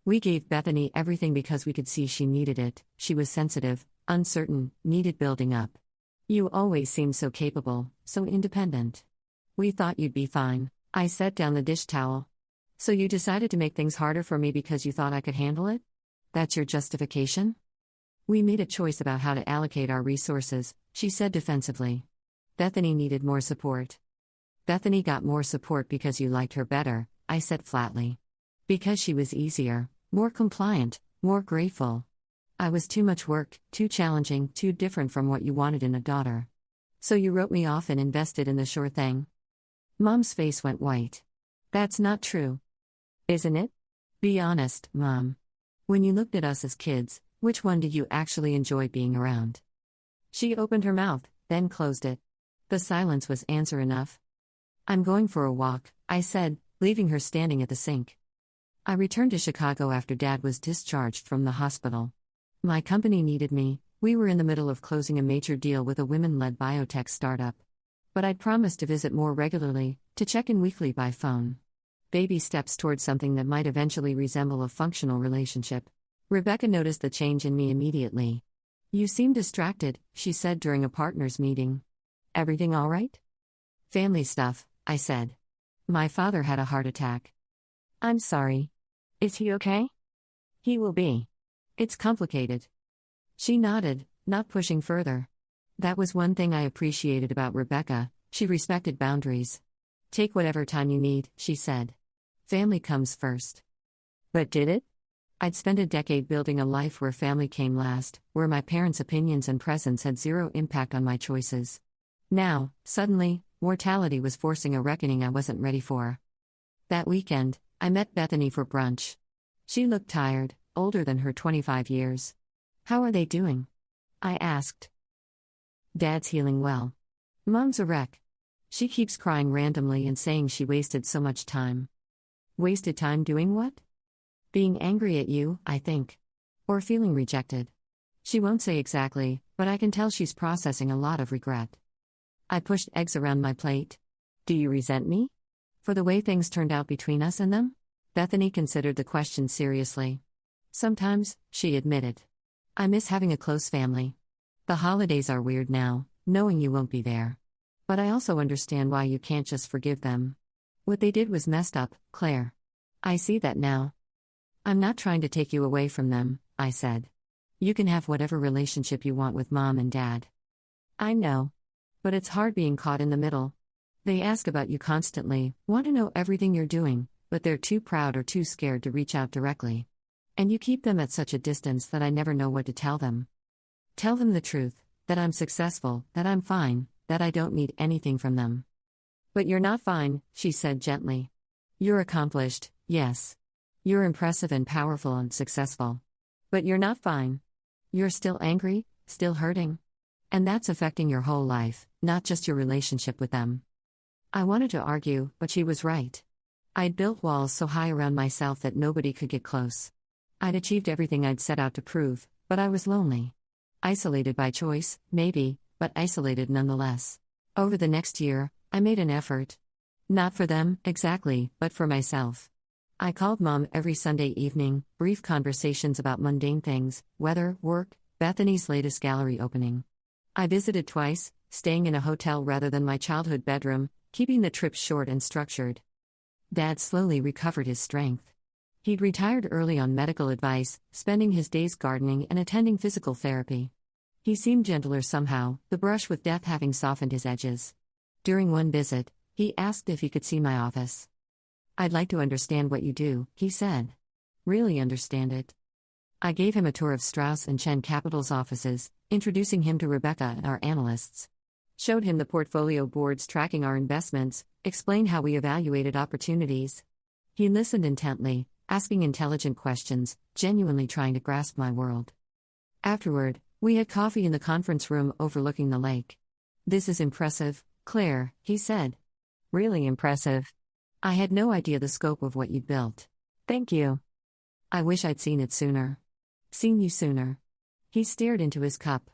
We gave Bethany everything because we could see she needed it. She was sensitive, uncertain, needed building up. You always seemed so capable, so independent. We thought you'd be fine." I set down the dish towel. "So you decided to make things harder for me because you thought I could handle it? That's your justification?" "We made a choice about how to allocate our resources," she said defensively. "Bethany needed more support." "Bethany got more support because you liked her better," I said flatly. "Because she was easier, more compliant, more grateful. I was too much work, too challenging, too different from what you wanted in a daughter. So you wrote me off and invested in the sure thing? Mom's face went white. That's not true. Isn't it? Be honest, Mom. When you looked at us as kids, which one did you actually enjoy being around? She opened her mouth, then closed it. The silence was answer enough. I'm going for a walk, I said, leaving her standing at the sink. I returned to Chicago after Dad was discharged from the hospital. My company needed me. We were in the middle of closing a major deal with a women-led biotech startup. But I'd promised to visit more regularly, to check in weekly by phone. Baby steps towards something that might eventually resemble a functional relationship. Rebecca noticed the change in me immediately. You seem distracted, she said during a partners meeting. Everything all right? Family stuff, I said. My father had a heart attack. I'm sorry. Is he okay? He will be. It's complicated. She nodded, not pushing further. That was one thing I appreciated about Rebecca, she respected boundaries. Take whatever time you need, she said. Family comes first. But did it? I'd spent a decade building a life where family came last, where my parents' opinions and presence had zero impact on my choices. Now, suddenly, mortality was forcing a reckoning I wasn't ready for. That weekend, I met Bethany for brunch. She looked tired, older than her 25 years. How are they doing? I asked. Dad's healing well. Mom's a wreck. She keeps crying randomly and saying she wasted so much time. Wasted time doing what? Being angry at you, I think. Or feeling rejected. She won't say exactly, but I can tell she's processing a lot of regret. I pushed eggs around my plate. Do you resent me? For the way things turned out between us and them? Bethany considered the question seriously. Sometimes, she admitted. I miss having a close family. The holidays are weird now, knowing you won't be there. But I also understand why you can't just forgive them. What they did was messed up, Claire. I see that now. I'm not trying to take you away from them, I said. You can have whatever relationship you want with Mom and Dad. I know. But it's hard being caught in the middle. They ask about you constantly, want to know everything you're doing, but they're too proud or too scared to reach out directly. And you keep them at such a distance that I never know what to tell them. Tell them the truth, that I'm successful, that I'm fine, that I don't need anything from them. But you're not fine, she said gently. You're accomplished, yes. You're impressive and powerful and successful. But you're not fine. You're still angry, still hurting. And that's affecting your whole life, not just your relationship with them. I wanted to argue, but she was right. I'd built walls so high around myself that nobody could get close. I'd achieved everything I'd set out to prove, but I was lonely. Isolated by choice, maybe, but isolated nonetheless. Over the next year, I made an effort. Not for them, exactly, but for myself. I called Mom every Sunday evening, brief conversations about mundane things, weather, work, Bethany's latest gallery opening. I visited twice, staying in a hotel rather than my childhood bedroom, keeping the trips short and structured. Dad slowly recovered his strength. He'd retired early on medical advice, spending his days gardening and attending physical therapy. He seemed gentler somehow, the brush with death having softened his edges. During one visit, he asked if he could see my office. I'd like to understand what you do, he said. Really understand it. I gave him a tour of Strauss and Chen Capital's offices, introducing him to Rebecca and our analysts. Showed him the portfolio boards tracking our investments, explained how we evaluated opportunities. He listened intently, asking intelligent questions, genuinely trying to grasp my world. Afterward, we had coffee in the conference room overlooking the lake. This is impressive, Claire, he said. Really impressive. I had no idea the scope of what you'd built. Thank you. I wish I'd seen it sooner. Seen you sooner. He stared into his cup.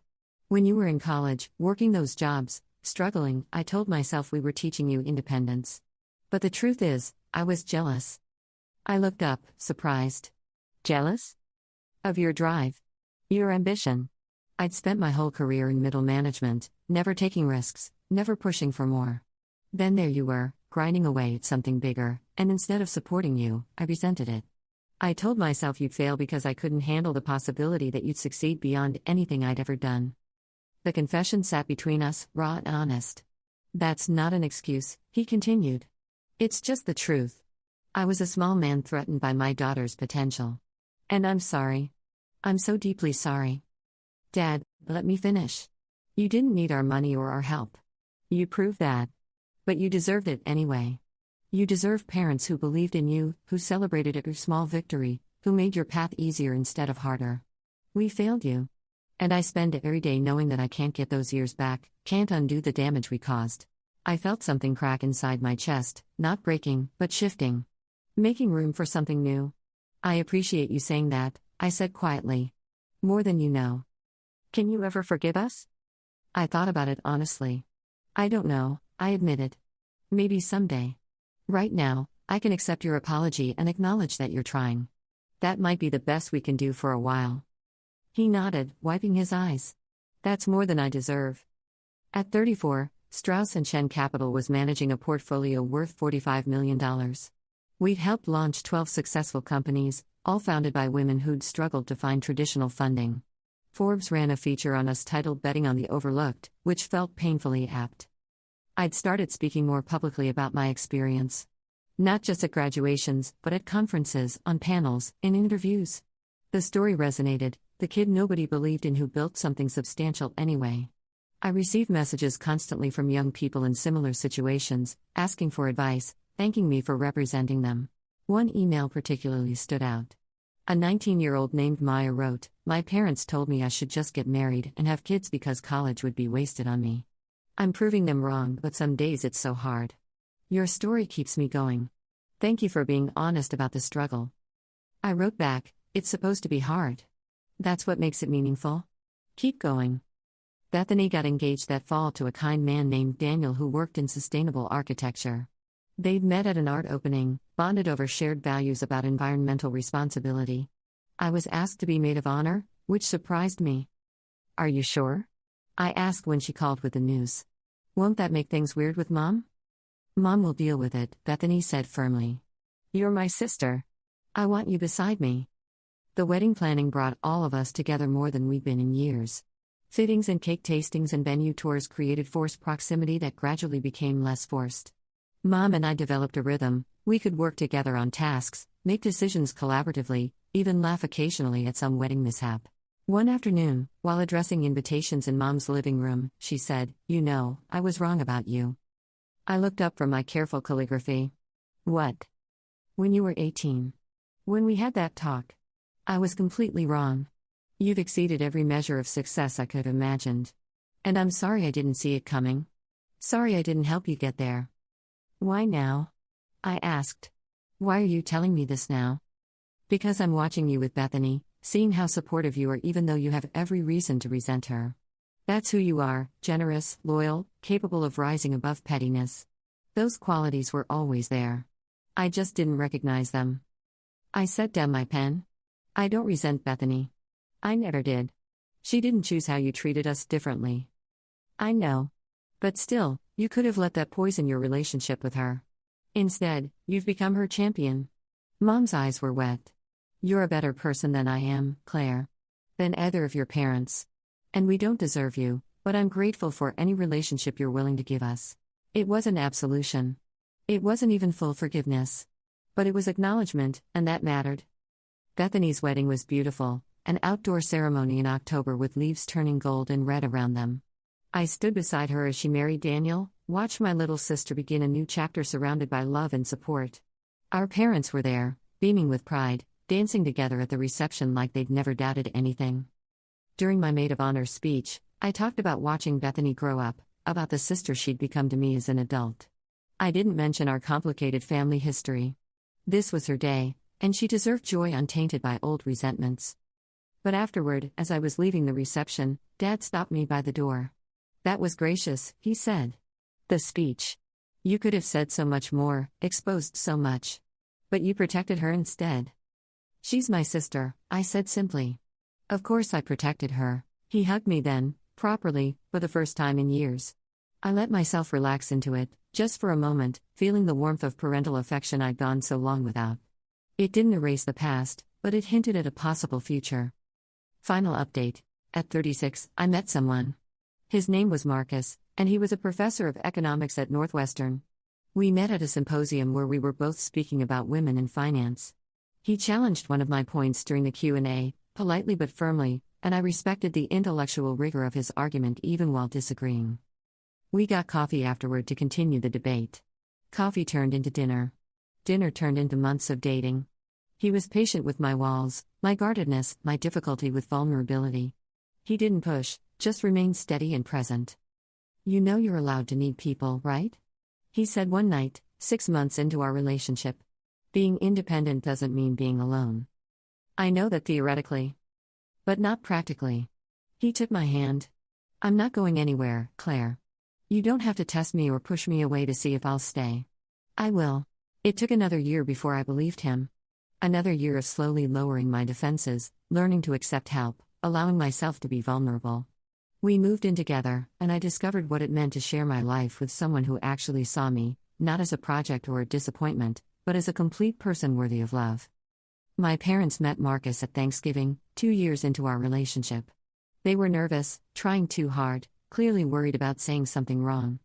When you were in college, working those jobs, struggling, I told myself we were teaching you independence. But the truth is, I was jealous. I looked up, surprised. Jealous? Of your drive. Your ambition. I'd spent my whole career in middle management, never taking risks, never pushing for more. Then there you were, grinding away at something bigger, and instead of supporting you, I resented it. I told myself you'd fail because I couldn't handle the possibility that you'd succeed beyond anything I'd ever done. The confession sat between us, raw and honest. That's not an excuse, he continued. It's just the truth. I was a small man threatened by my daughter's potential. And I'm sorry. I'm so deeply sorry. Dad, let me finish. You didn't need our money or our help. You proved that. But you deserved it anyway. You deserve parents who believed in you, who celebrated every small victory, who made your path easier instead of harder. We failed you. And I spend every day knowing that I can't get those years back, can't undo the damage we caused. I felt something crack inside my chest, not breaking, but shifting. Making room for something new. I appreciate you saying that, I said quietly. More than you know. Can you ever forgive us? I thought about it honestly. I don't know, I admitted. Maybe someday. Right now, I can accept your apology and acknowledge that you're trying. That might be the best we can do for a while. He nodded, wiping his eyes. That's more than I deserve. At 34, Strauss and Chen Capital was managing a portfolio worth $45 million. We'd helped launch 12 successful companies, all founded by women who'd struggled to find traditional funding. Forbes ran a feature on us titled Betting on the Overlooked, which felt painfully apt. I'd started speaking more publicly about my experience. Not just at graduations, but at conferences, on panels, in interviews. The story resonated, the kid nobody believed in who built something substantial anyway. I received messages constantly from young people in similar situations, asking for advice, thanking me for representing them. One email particularly stood out. A 19-year-old named Maya wrote, "My parents told me I should just get married and have kids because college would be wasted on me. I'm proving them wrong, but some days it's so hard. Your story keeps me going. Thank you for being honest about the struggle." I wrote back, "It's supposed to be hard. That's what makes it meaningful. Keep going." Bethany got engaged that fall to a kind man named Daniel who worked in sustainable architecture. They'd met at an art opening, bonded over shared values about environmental responsibility. I was asked to be maid of honor, which surprised me. "Are you sure?" I asked when she called with the news. "Won't that make things weird with Mom?" "Mom will deal with it," Bethany said firmly. "You're my sister. I want you beside me." The wedding planning brought all of us together more than we'd been in years. Fittings and cake tastings and venue tours created forced proximity that gradually became less forced. Mom and I developed a rhythm. We could work together on tasks, make decisions collaboratively, even laugh occasionally at some wedding mishap. One afternoon, while addressing invitations in Mom's living room, she said, "You know, I was wrong about you." I looked up from my careful calligraphy. "What?" "When you were 18. When we had that talk. I was completely wrong. You've exceeded every measure of success I could have imagined. And I'm sorry I didn't see it coming. Sorry I didn't help you get there." "Why now?" I asked. "Why are you telling me this now?" "Because I'm watching you with Bethany, seeing how supportive you are even though you have every reason to resent her. That's who you are, generous, loyal, capable of rising above pettiness. Those qualities were always there. I just didn't recognize them." I set down my pen. "I don't resent Bethany. I never did. She didn't choose how you treated us differently. I know. But still, you could have let that poison your relationship with her. Instead, you've become her champion." Mom's eyes were wet. "You're a better person than I am, Claire. Than either of your parents. And we don't deserve you, but I'm grateful for any relationship you're willing to give us." It wasn't absolution. It wasn't even full forgiveness. But it was acknowledgement, and that mattered. Bethany's wedding was beautiful, an outdoor ceremony in October with leaves turning gold and red around them. I stood beside her as she married Daniel, watched my little sister begin a new chapter surrounded by love and support. Our parents were there, beaming with pride, dancing together at the reception like they'd never doubted anything. During my maid of honor speech, I talked about watching Bethany grow up, about the sister she'd become to me as an adult. I didn't mention our complicated family history. This was her day, and she deserved joy untainted by old resentments. But afterward, as I was leaving the reception, Dad stopped me by the door. "That was gracious," he said. "The speech. You could have said so much more, exposed so much. But you protected her instead." "She's my sister," I said simply. Of course I protected her. He hugged me then, properly, for the first time in years. I let myself relax into it, just for a moment, feeling the warmth of parental affection I'd gone so long without. It didn't erase the past, but it hinted at a possible future. Final update. At 36, I met someone. His name was Marcus, and he was a professor of economics at Northwestern. We met at a symposium where we were both speaking about women in finance. He challenged one of my points during the Q&A, politely but firmly, and I respected the intellectual rigor of his argument even while disagreeing. We got coffee afterward to continue the debate. Coffee turned into dinner. Dinner turned into months of dating. He was patient with my walls, my guardedness, my difficulty with vulnerability. He didn't push, just remained steady and present. "You know you're allowed to need people, right?" he said one night, 6 months into our relationship. "Being independent doesn't mean being alone." I know that theoretically, but not practically. He took my hand. "I'm not going anywhere, Claire. You don't have to test me or push me away to see if I'll stay. I will." It took another year before I believed him. Another year of slowly lowering my defenses, learning to accept help, allowing myself to be vulnerable. We moved in together, and I discovered what it meant to share my life with someone who actually saw me, not as a project or a disappointment, but as a complete person worthy of love. My parents met Marcus at Thanksgiving, 2 years into our relationship. They were nervous, trying too hard, clearly worried about saying something wrong.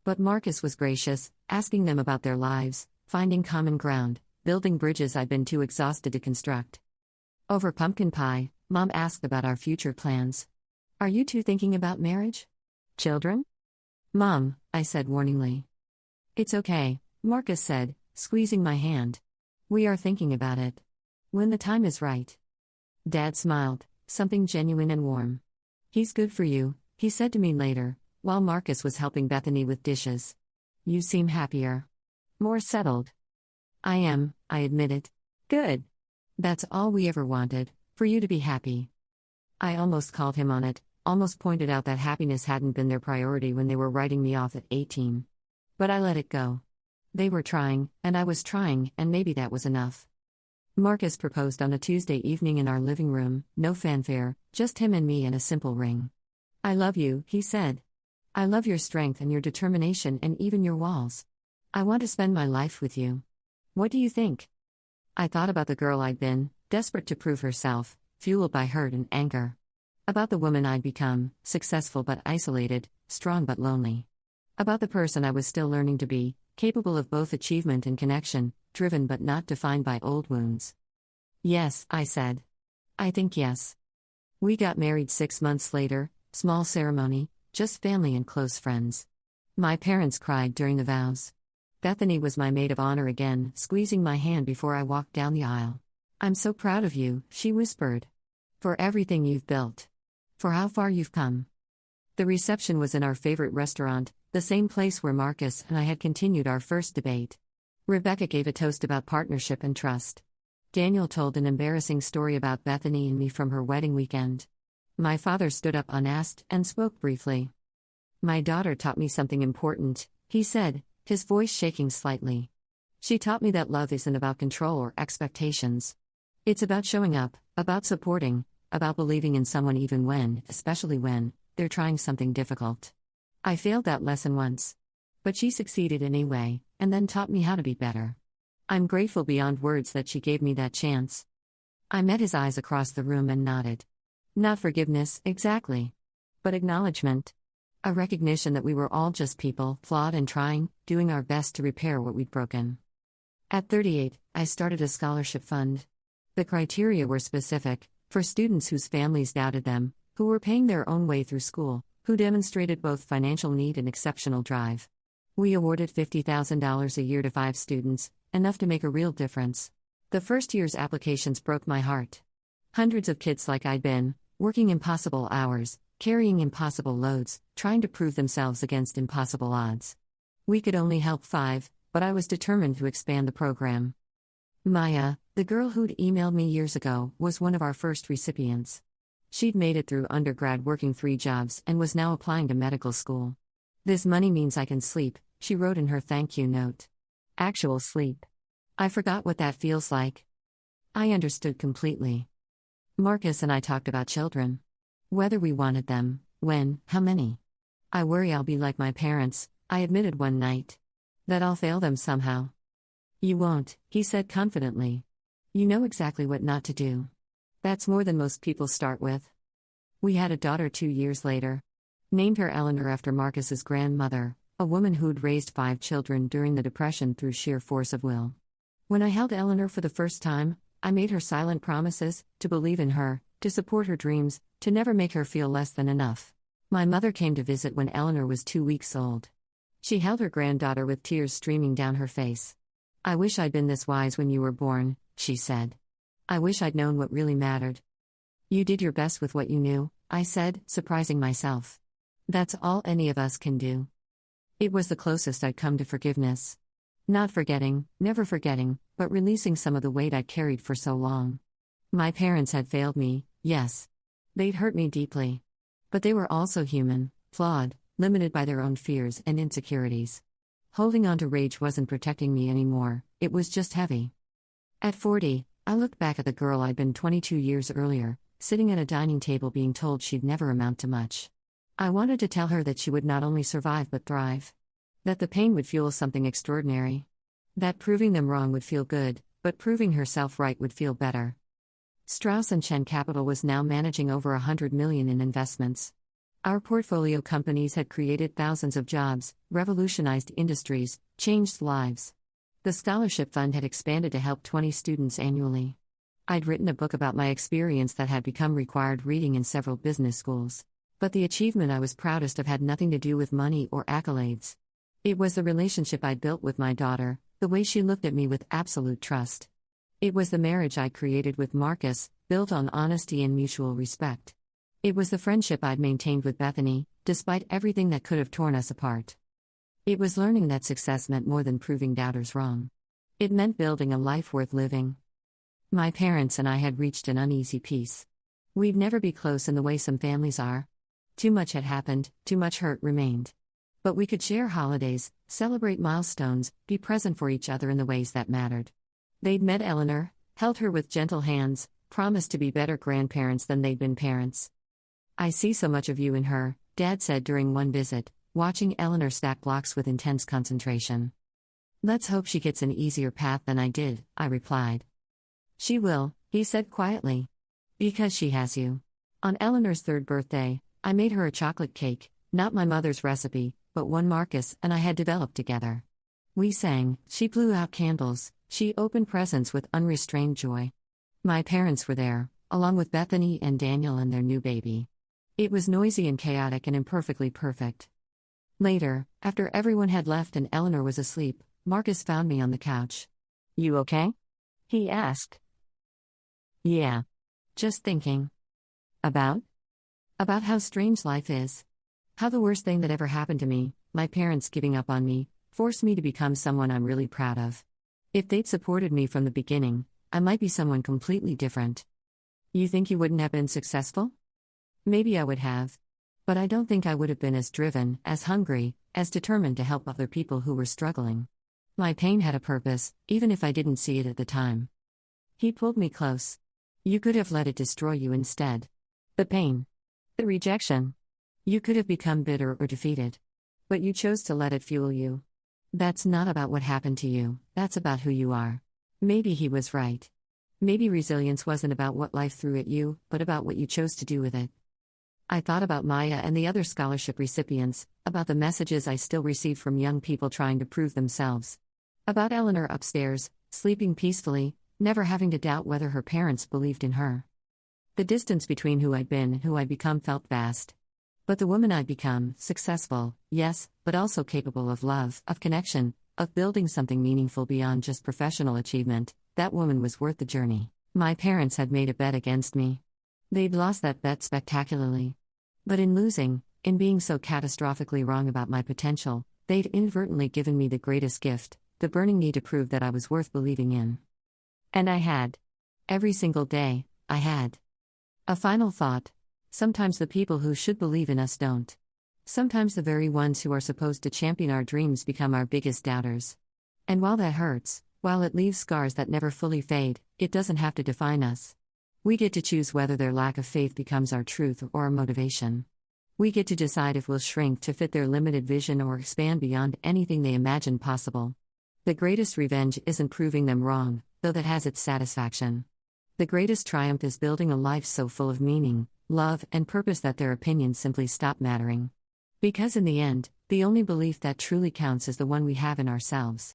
But Marcus was gracious, asking them about their lives, finding common ground, building bridges I'd been too exhausted to construct. Over pumpkin pie, Mom asked about our future plans. "Are you two thinking about marriage? Children?" "Mom," I said warningly. "It's okay," Marcus said, squeezing my hand. "We are thinking about it. When the time is right." Dad smiled, something genuine and warm. "He's good for you," he said to me later, while Marcus was helping Bethany with dishes. "You seem happier. More settled." "I am," I admitted. "Good. That's all we ever wanted, for you to be happy." I almost called him on it, almost pointed out that happiness hadn't been their priority when they were writing me off at 18. But I let it go. They were trying, and I was trying, and maybe that was enough. Marcus proposed on a Tuesday evening in our living room, no fanfare, just him and me and a simple ring. "I love you," he said. "I love your strength and your determination and even your walls. I want to spend my life with you. What do you think?" I thought about the girl I'd been, desperate to prove herself, fueled by hurt and anger. About the woman I'd become, successful but isolated, strong but lonely. About the person I was still learning to be, capable of both achievement and connection, driven but not defined by old wounds. "Yes," I said. "I think yes." We got married 6 months later, small ceremony, just family and close friends. My parents cried during the vows. Bethany was my maid of honor again, squeezing my hand before I walked down the aisle. "I'm so proud of you," she whispered. "For everything you've built. For how far you've come." The reception was in our favorite restaurant, the same place where Marcus and I had continued our first debate. Rebecca gave a toast about partnership and trust. Daniel told an embarrassing story about Bethany and me from her wedding weekend. My father stood up unasked and spoke briefly. "My daughter taught me something important," he said, his voice shaking slightly. "She taught me that love isn't about control or expectations. It's about showing up, about supporting, about believing in someone even when, especially when, they're trying something difficult." I failed that lesson once. But she succeeded anyway, and then taught me how to be better. I'm grateful beyond words that she gave me that chance. I met his eyes across the room and nodded. Not forgiveness, exactly. But acknowledgement. A recognition that we were all just people, flawed and trying, doing our best to repair what we'd broken. At 38, I started a scholarship fund. The criteria were specific, for students whose families doubted them, who were paying their own way through school, who demonstrated both financial need and exceptional drive. We awarded $50,000 a year to 5 students, enough to make a real difference. The first year's applications broke my heart. Hundreds of kids like I'd been, working impossible hours, carrying impossible loads, trying to prove themselves against impossible odds. We could only help 5, but I was determined to expand the program. Maya, the girl who'd emailed me years ago, was one of our first recipients. She'd made it through undergrad working 3 jobs and was now applying to medical school. "This money means I can sleep," she wrote in her thank you note. Actual sleep. I forgot what that feels like. I understood completely. Marcus and I talked about children. Whether we wanted them, when, how many. "I worry I'll be like my parents," I admitted one night. "That I'll fail them somehow." "You won't," he said confidently. "You know exactly what not to do. That's more than most people start with." We had a daughter 2 years later. Named her Eleanor after Marcus's grandmother, a woman who'd raised 5 children during the Depression through sheer force of will. When I held Eleanor for the first time, I made her silent promises, to believe in her, to support her dreams, to never make her feel less than enough. My mother came to visit when Eleanor was 2 weeks old. She held her granddaughter with tears streaming down her face. "I wish I'd been this wise when you were born," she said. "I wish I'd known what really mattered." "You did your best with what you knew," I said, surprising myself. "That's all any of us can do." It was the closest I'd come to forgiveness. Not forgetting, never forgetting, but releasing some of the weight I'd carried for so long. My parents had failed me, yes. They'd hurt me deeply. But they were also human, flawed, limited by their own fears and insecurities. Holding on to rage wasn't protecting me anymore, it was just heavy. At 40, I looked back at the girl I'd been 22 years earlier, sitting at a dining table being told she'd never amount to much. I wanted to tell her that she would not only survive but thrive. That the pain would fuel something extraordinary. That proving them wrong would feel good, but proving herself right would feel better. Strauss & Chen Capital was now managing over $100 million in investments. Our portfolio companies had created thousands of jobs, revolutionized industries, changed lives. The scholarship fund had expanded to help 20 students annually. I'd written a book about my experience that had become required reading in several business schools. But the achievement I was proudest of had nothing to do with money or accolades. It was the relationship I'd built with my daughter, the way she looked at me with absolute trust. It was the marriage I'd created with Marcus, built on honesty and mutual respect. It was the friendship I'd maintained with Bethany, despite everything that could have torn us apart. It was learning that success meant more than proving doubters wrong. It meant building a life worth living. My parents and I had reached an uneasy peace. We'd never be close in the way some families are. Too much had happened, too much hurt remained. But we could share holidays, celebrate milestones, be present for each other in the ways that mattered. They'd met Eleanor, held her with gentle hands, promised to be better grandparents than they'd been parents. "I see so much of you in her," Dad said during one visit, watching Eleanor stack blocks with intense concentration. "Let's hope she gets an easier path than I did," I replied. "She will," he said quietly. "Because she has you." On Eleanor's 3rd birthday, I made her a chocolate cake, not my mother's recipe, but one Marcus and I had developed together. We sang, she blew out candles, she opened presents with unrestrained joy. My parents were there, along with Bethany and Daniel and their new baby. It was noisy and chaotic and imperfectly perfect. Later, after everyone had left and Eleanor was asleep, Marcus found me on the couch. "You okay?" he asked. "Yeah. Just thinking." About? About how strange life is. How the worst thing that ever happened to me, my parents giving up on me, forced me to become someone I'm really proud of. If they'd supported me from the beginning, I might be someone completely different. "You think you wouldn't have been successful?" "Maybe I would have. But I don't think I would have been as driven, as hungry, as determined to help other people who were struggling. My pain had a purpose, even if I didn't see it at the time." He pulled me close. "You could have let it destroy you instead. The pain. The rejection. You could have become bitter or defeated. But you chose to let it fuel you. That's not about what happened to you, that's about who you are." Maybe he was right. Maybe resilience wasn't about what life threw at you, but about what you chose to do with it. I thought about Maya and the other scholarship recipients, about the messages I still received from young people trying to prove themselves. About Eleanor upstairs, sleeping peacefully, never having to doubt whether her parents believed in her. The distance between who I'd been and who I'd become felt vast. But the woman I'd become, successful, yes, but also capable of love, of connection, of building something meaningful beyond just professional achievement, that woman was worth the journey. My parents had made a bet against me. They'd lost that bet spectacularly. But in losing, in being so catastrophically wrong about my potential, they'd inadvertently given me the greatest gift, the burning need to prove that I was worth believing in. And I had. Every single day, I had. A final thought. Sometimes the people who should believe in us don't. Sometimes the very ones who are supposed to champion our dreams become our biggest doubters. And while that hurts, while it leaves scars that never fully fade, it doesn't have to define us. We get to choose whether their lack of faith becomes our truth or our motivation. We get to decide if we'll shrink to fit their limited vision or expand beyond anything they imagined possible. The greatest revenge isn't proving them wrong, though that has its satisfaction. The greatest triumph is building a life so full of meaning, love, and purpose that their opinions simply stop mattering. Because in the end, the only belief that truly counts is the one we have in ourselves.